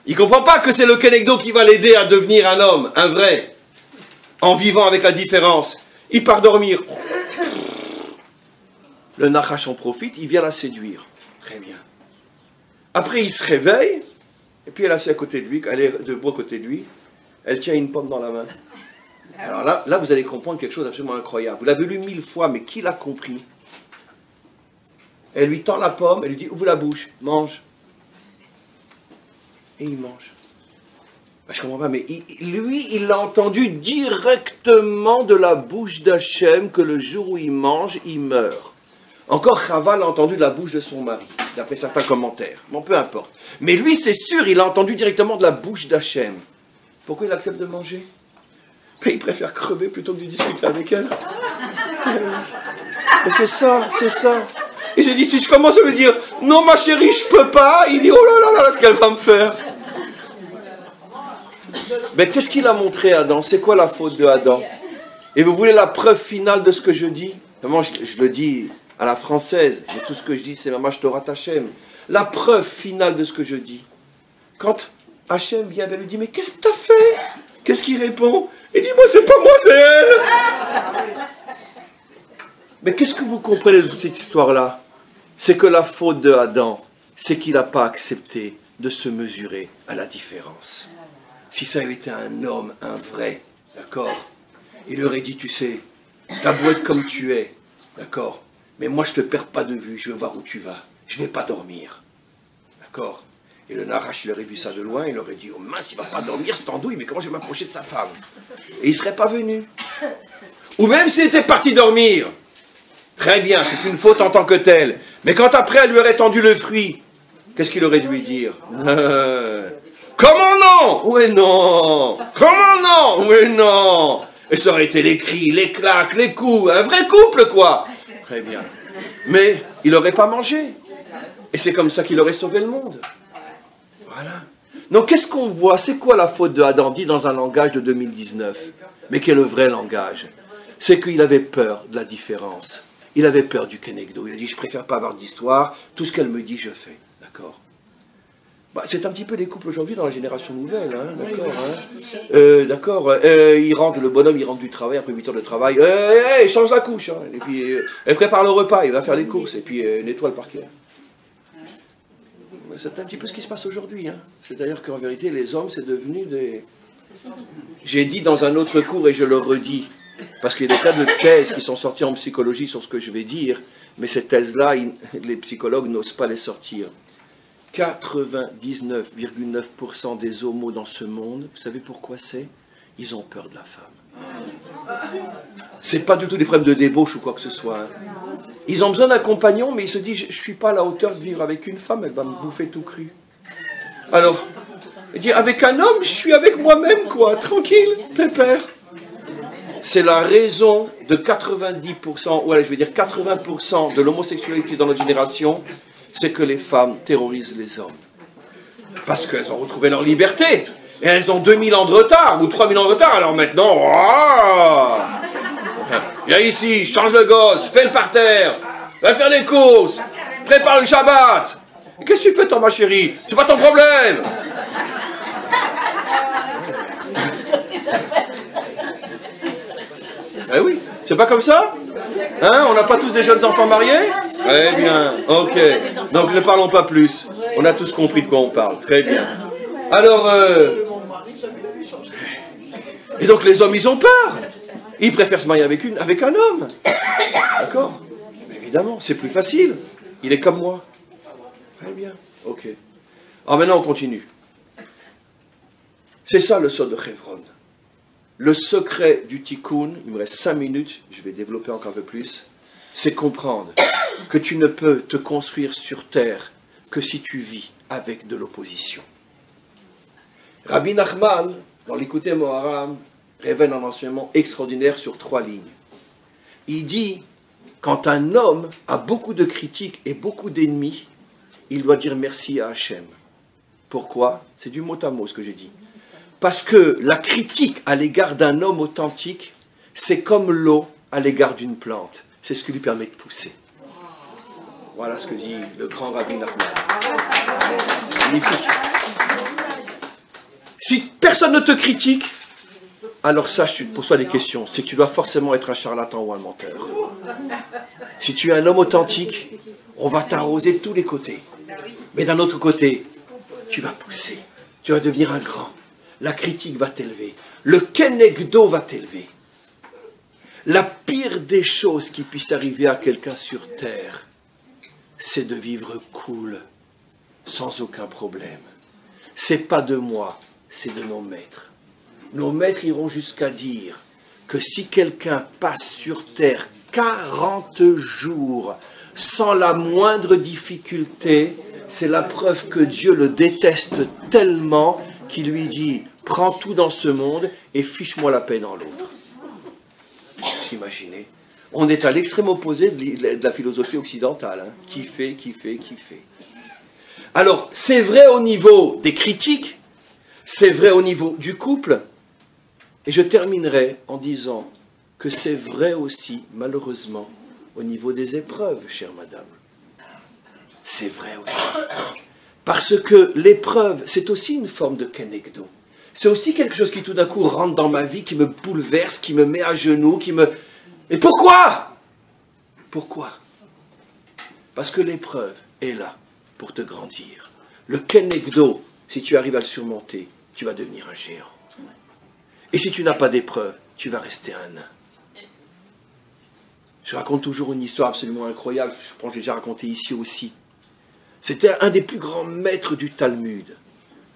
Il ne comprend pas que c'est le Kenegdo qui va l'aider à devenir un homme, un vrai, en vivant avec la différence. Il part dormir. Le Nachash en profite, il vient la séduire. Très bien. Après, il se réveille, et puis elle est assise à côté de lui, elle est debout à côté de lui, elle tient une pomme dans la main. Alors là, vous allez comprendre quelque chose d'absolument incroyable. Vous l'avez lu 1000 fois, mais qui l'a compris? Elle lui tend la pomme, elle lui dit, ouvre la bouche, mange. Et il mange. Ben, je ne comprends pas, mais lui, il l'a entendu directement de la bouche d'Hachem que le jour où il mange, il meurt. Encore Chava l'a entendu de la bouche de son mari, d'après certains commentaires. Bon, peu importe. Mais lui, c'est sûr, il l'a entendu directement de la bouche d'Hachem. Pourquoi il accepte de manger? Mais il préfère crever plutôt que de discuter avec elle. Mais c'est ça, c'est ça. Et j'ai dit, si je commence à me dire, non ma chérie, je peux pas, il dit, oh là là là, ce qu'elle va me faire. Mais qu'est-ce qu'il a montré à Adam? C'est quoi la faute de Adam? Et vous voulez la preuve finale de ce que je dis? Vraiment, je le dis à la française, mais tout ce que je dis, c'est Mamash Torah Hachem. La preuve finale de ce que je dis. Quand Hachem vient vers lui, dit, mais qu'est-ce que tu as fait? Qu'est-ce qu'il répond? Il dit, moi, c'est pas moi, c'est elle. Mais qu'est-ce que vous comprenez de toute cette histoire-là? C'est que la faute de Adam, c'est qu'il n'a pas accepté de se mesurer à la différence. Si ça avait été un homme, un vrai, d'accord, il aurait dit, tu sais, t'as beau être comme tu es, d'accord, mais moi je te perds pas de vue, je veux voir où tu vas, je vais pas dormir, d'accord. Et le Narash, il aurait vu ça de loin, il aurait dit, oh mince, il va pas dormir, cette andouille, mais comment je vais m'approcher de sa femme? Et il serait pas venu. Ou même s'il était parti dormir, très bien, c'est une faute en tant que telle, mais quand après elle lui aurait tendu le fruit, qu'est-ce qu'il aurait dû lui dire? Comment non? Oui non. Comment non? Oui non. Et ça aurait été les cris, les claques, les coups, un vrai couple quoi. Très bien. Mais il n'aurait pas mangé. Et c'est comme ça qu'il aurait sauvé le monde. Voilà. Donc qu'est-ce qu'on voit? C'est quoi la faute de Adam dit dans un langage de 2019, mais qui est le vrai langage? C'est qu'il avait peur de la différence. Il avait peur du Kenegdo. Il a dit, je préfère pas avoir d'histoire, tout ce qu'elle me dit, je fais. D'accord? Bah, c'est un petit peu les couples aujourd'hui dans la génération nouvelle, hein, d'accord, hein. D'accord, il rentre, le bonhomme il rentre du travail, après 8 heures de travail, il change la couche, hein, et puis elle prépare le repas, il va faire les courses, et puis nettoie le parquet. C'est un petit peu ce qui se passe aujourd'hui, hein. C'est-à-dire qu'en vérité, les hommes, c'est devenu des... J'ai dit dans un autre cours, et je le redis, parce qu'il y a des tas de thèses qui sont sorties en psychologie sur ce que je vais dire, mais ces thèses-là, les psychologues n'osent pas les sortir. 99,9% des homos dans ce monde, vous savez pourquoi c'est? Ils ont peur de la femme. C'est pas du tout des problèmes de débauche ou quoi que ce soit. Hein. Ils ont besoin d'un compagnon, mais ils se disent, je suis pas à la hauteur de vivre avec une femme, elle va me bouffer tout cru. Alors, il dit, avec un homme, je suis avec moi-même, quoi, tranquille, pépère. C'est la raison de 90%, ou allez, je vais dire 80% de l'homosexualité dans notre génération, c'est que les femmes terrorisent les hommes. Parce qu'elles ont retrouvé leur liberté. Et elles ont 2000 ans de retard, ou 3000 ans de retard, alors maintenant, oh, viens ici, change le gosse, fais le parterre, va faire les courses, prépare le Shabbat. Qu'est-ce que tu fais, toi, ma chérie? C'est pas ton problème. Eh oui, c'est pas comme ça? Hein, on n'a pas tous des jeunes enfants mariés? Très bien, ok. Donc ne parlons pas plus. On a tous compris de quoi on parle. Très bien. Alors, et donc les hommes, ils ont peur. Ils préfèrent se marier avec un homme. D'accord? Évidemment, c'est plus facile. Il est comme moi. Très bien, ok. Alors maintenant, on continue. C'est ça le sod de Chevron. Le secret du tikkun, il me reste 5 minutes, je vais développer encore un peu plus, c'est comprendre que tu ne peux te construire sur terre que si tu vis avec de l'opposition. Rabbi Nachman, dans l'Écouté Moharam, révèle un enseignement extraordinaire sur 3 lignes. Il dit, quand un homme a beaucoup de critiques et beaucoup d'ennemis, il doit dire merci à Hachem. Pourquoi? C'est du mot à mot ce que j'ai dit. Parce que la critique à l'égard d'un homme authentique, c'est comme l'eau à l'égard d'une plante. C'est ce qui lui permet de pousser. Voilà ce que dit le grand Rabbi Nachman. Magnifique. Si personne ne te critique, alors sache, pose-toi des questions. C'est que tu dois forcément être un charlatan ou un menteur. Si tu es un homme authentique, on va t'arroser de tous les côtés. Mais d'un autre côté, tu vas pousser. Tu vas devenir un grand. La critique va t'élever. Le kenegdo va t'élever. La pire des choses qui puissent arriver à quelqu'un sur terre, c'est de vivre cool, sans aucun problème. C'est pas de moi, c'est de nos maîtres. Nos maîtres iront jusqu'à dire que si quelqu'un passe sur terre 40 jours sans la moindre difficulté, c'est la preuve que Dieu le déteste tellement qu'il lui dit, prends tout dans ce monde et fiche-moi la paix dans l'autre. Vous imaginez? On est à l'extrême opposé de la philosophie occidentale. Hein. Kiffer. Alors, c'est vrai au niveau des critiques, c'est vrai au niveau du couple, et je terminerai en disant que c'est vrai aussi, malheureusement, au niveau des épreuves, chère madame. C'est vrai aussi. Parce que l'épreuve, c'est aussi une forme de kenegdo. C'est aussi quelque chose qui tout d'un coup rentre dans ma vie, qui me bouleverse, qui me met à genoux, qui me... Et pourquoi? Pourquoi? Parce que l'épreuve est là pour te grandir. Le kenegdo, si tu arrives à le surmonter, tu vas devenir un géant. Et si tu n'as pas d'épreuve, tu vas rester un nain. Je raconte toujours une histoire absolument incroyable, je pense que j'ai déjà raconté ici aussi. C'était un des plus grands maîtres du Talmud.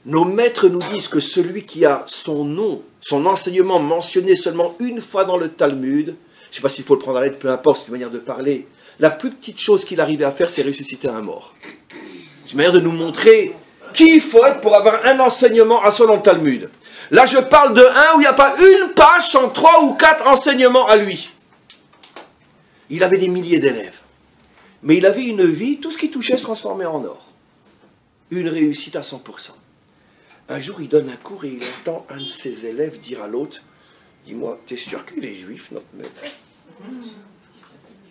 Nos maîtres nous disent que celui qui a son nom, son enseignement mentionné seulement une fois dans le Talmud, je ne sais pas s'il faut le prendre à l'aide, peu importe, c'est une manière de parler, la plus petite chose qu'il arrivait à faire, c'est ressusciter un mort. C'est une manière de nous montrer qui il faut être pour avoir un enseignement à soi dans le Talmud. Là, je parle de un où il n'y a pas une page sans 3 ou 4 enseignements à lui. Il avait des milliers d'élèves. Mais il avait une vie, tout ce qui touchait se transformait en or. Une réussite à 100%. Un jour, il donne un cours et il entend un de ses élèves dire à l'autre, « Dis-moi, t'es sûr qu'il est juif, notre maître ?»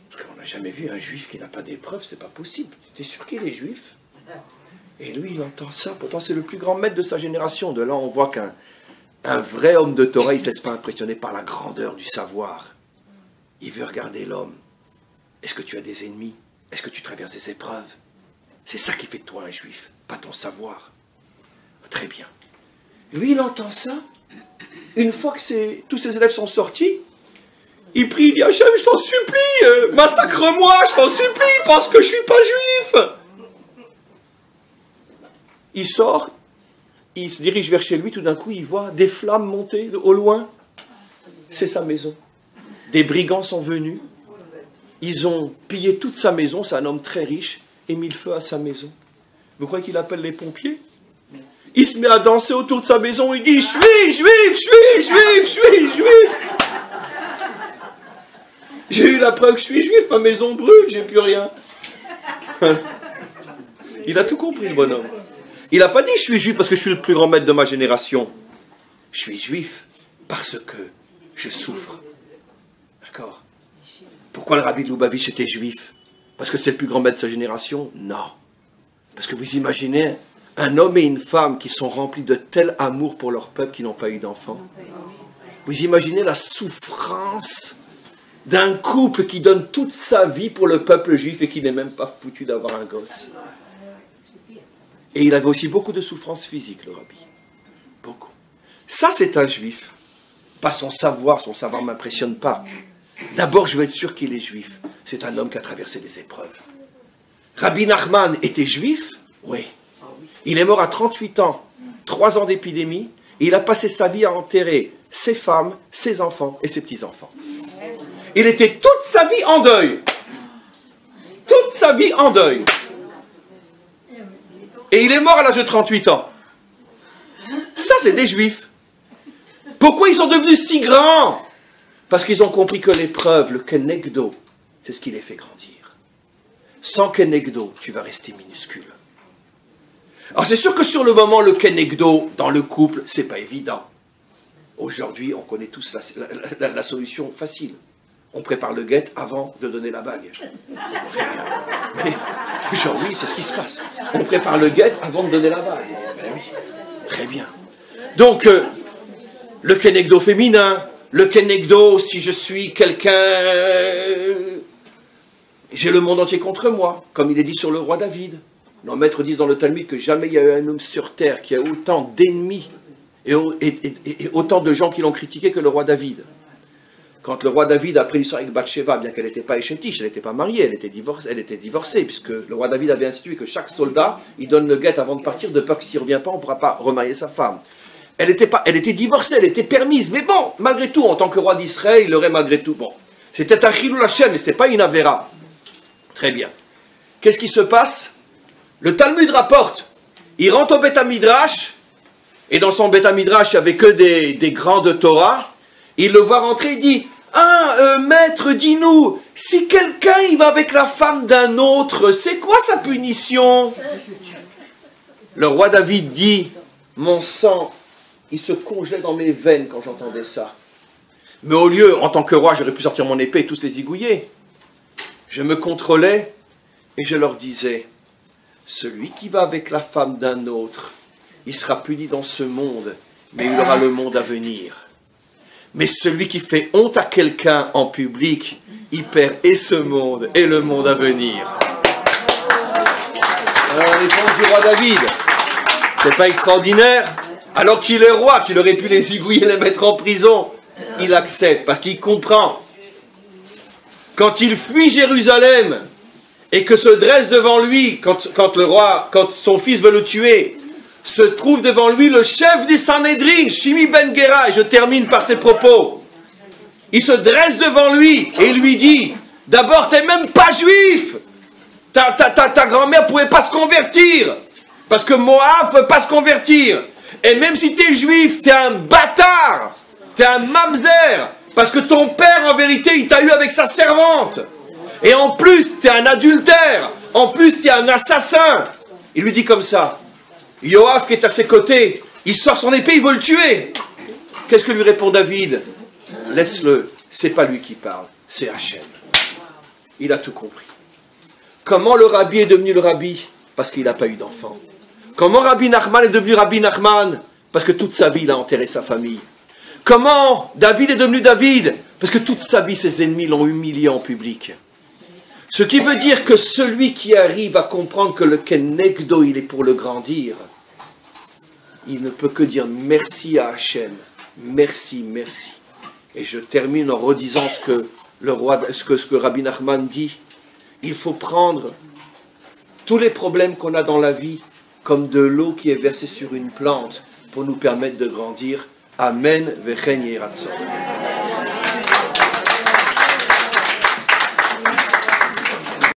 Parce qu'on n'a jamais vu un juif qui n'a pas d'épreuve, c'est pas possible. T'es sûr qu'il est juif? Et lui, il entend ça. Pourtant, c'est le plus grand maître de sa génération. De là, on voit qu'un vrai homme de Torah, il ne se laisse pas impressionner par la grandeur du savoir. Il veut regarder l'homme. Est-ce que tu as des ennemis? Est-ce que tu traverses des épreuves? C'est ça qui fait de toi un juif, pas ton savoir. Très bien. Lui, il entend ça. Une fois que tous ses élèves sont sortis, il prie, il dit, Hachem, je t'en supplie, massacre-moi, je t'en supplie, parce que je ne suis pas juif. Il sort, il se dirige vers chez lui, tout d'un coup, il voit des flammes monter au loin. C'est sa maison. Des brigands sont venus. Ils ont pillé toute sa maison, c'est un homme très riche, et mis le feu à sa maison. Vous croyez qu'il appelle les pompiers? Il se met à danser autour de sa maison, il dit, je suis juif, je suis juif, je suis juif. J'ai eu la preuve que je suis juif, ma maison brûle, j'ai plus rien. Il a tout compris, le bonhomme. Il n'a pas dit, je suis juif parce que je suis le plus grand maître de ma génération. Je suis juif parce que je souffre. D'accord? Pourquoi le rabbi de Lubavitch était juif? Parce que c'est le plus grand maître de sa génération? Non. Parce que vous imaginez un homme et une femme qui sont remplis de tel amour pour leur peuple qui n'ont pas eu d'enfants. Vous imaginez la souffrance d'un couple qui donne toute sa vie pour le peuple juif et qui n'est même pas foutu d'avoir un gosse. Et il avait aussi beaucoup de souffrances physiques, le rabbi. Beaucoup. Ça, c'est un juif. Pas son savoir ne m'impressionne pas. D'abord, je veux être sûr qu'il est juif. C'est un homme qui a traversé des épreuves. Rabbi Nachman était juif? Oui. Il est mort à 38 ans, 3 ans d'épidémie, et il a passé sa vie à enterrer ses femmes, ses enfants et ses petits-enfants. Il était toute sa vie en deuil. Toute sa vie en deuil. Et il est mort à l'âge de 38 ans. Ça, c'est des juifs. Pourquoi ils sont devenus si grands? Parce qu'ils ont compris que l'épreuve, le kenegdo, c'est ce qui les fait grandir. Sans kenegdo, tu vas rester minuscule. Alors c'est sûr que sur le moment, le kenegdo, dans le couple, c'est pas évident. Aujourd'hui, on connaît tous la solution facile. On prépare le guet avant de donner la bague. Mais aujourd'hui, c'est ce qui se passe. On prépare le guet avant de donner la bague. Ben oui, très bien. Donc, le kenegdo féminin, le kenegdo, si je suis quelqu'un, j'ai le monde entier contre moi, comme il est dit sur le roi David. Nos maîtres disent dans le Talmud que jamais il y a eu un homme sur terre qui a autant d'ennemis et autant de gens qui l'ont critiqué que le roi David. Quand le roi David a pris l'histoire avec Bathsheba, bien qu'elle n'était pas échétiche, elle n'était pas mariée, elle était divorcée, puisque le roi David avait institué que chaque soldat, il donne le guet avant de partir, de peur que s'il ne revient pas, on ne pourra pas remarier sa femme. Elle était divorcée, elle était permise, mais bon, malgré tout, en tant que roi d'Israël, il aurait malgré tout, bon, c'était un chilul Hashem, mais ce n'était pas une avéra. Très bien. Qu'est-ce qui se passe? Le Talmud rapporte, il rentre au Beth Midrash, et dans son Beth Midrash, il n'y avait que des grands de Torah. Il le voit rentrer, il dit, maître, dis-nous, si quelqu'un il va avec la femme d'un autre, c'est quoi sa punition? Le roi David dit, mon sang, il se congelait dans mes veines quand j'entendais ça. Mais au lieu, en tant que roi, j'aurais pu sortir mon épée et tous les zigouiller. Je me contrôlais et je leur disais, celui qui va avec la femme d'un autre, il sera puni dans ce monde, mais il aura le monde à venir. Mais celui qui fait honte à quelqu'un en public, il perd et ce monde et le monde à venir. Alors la réponse du roi David, c'est pas extraordinaire? Alors qu'il est roi, qu'il aurait pu les zigouiller et les mettre en prison, il accepte parce qu'il comprend. Quand il fuit Jérusalem et que se dresse devant lui, quand son fils veut le tuer, se trouve devant lui le chef du Sanhédrin, Shimi ben Gera, et je termine par ses propos. Il se dresse devant lui et il lui dit, d'abord t'es même pas juif, ta grand-mère pouvait pas se convertir, parce que Moab ne peut pas se convertir, et même si t'es juif, t'es un bâtard, t'es un mamzer, parce que ton père en vérité il t'a eu avec sa servante, et en plus t'es un adultère, en plus t'es un assassin. Il lui dit comme ça. Yoav qui est à ses côtés, il sort son épée, il veut le tuer. Qu'est-ce que lui répond David? Laisse-le, c'est pas lui qui parle, c'est Hachem. Il a tout compris. Comment le rabbi est devenu le rabbi? Parce qu'il n'a pas eu d'enfant. Comment Rabbi Nachman est devenu Rabbi Nachman? Parce que toute sa vie il a enterré sa famille. Comment David est devenu David? Parce que toute sa vie ses ennemis l'ont humilié en public. Ce qui veut dire que celui qui arrive à comprendre que le Kenegdo il est pour le grandir, il ne peut que dire merci à Hachem, merci, merci. Et je termine en redisant ce que Rabbi Nachman dit. Il faut prendre tous les problèmes qu'on a dans la vie comme de l'eau qui est versée sur une plante pour nous permettre de grandir. Amen. Vechen Yeratzon.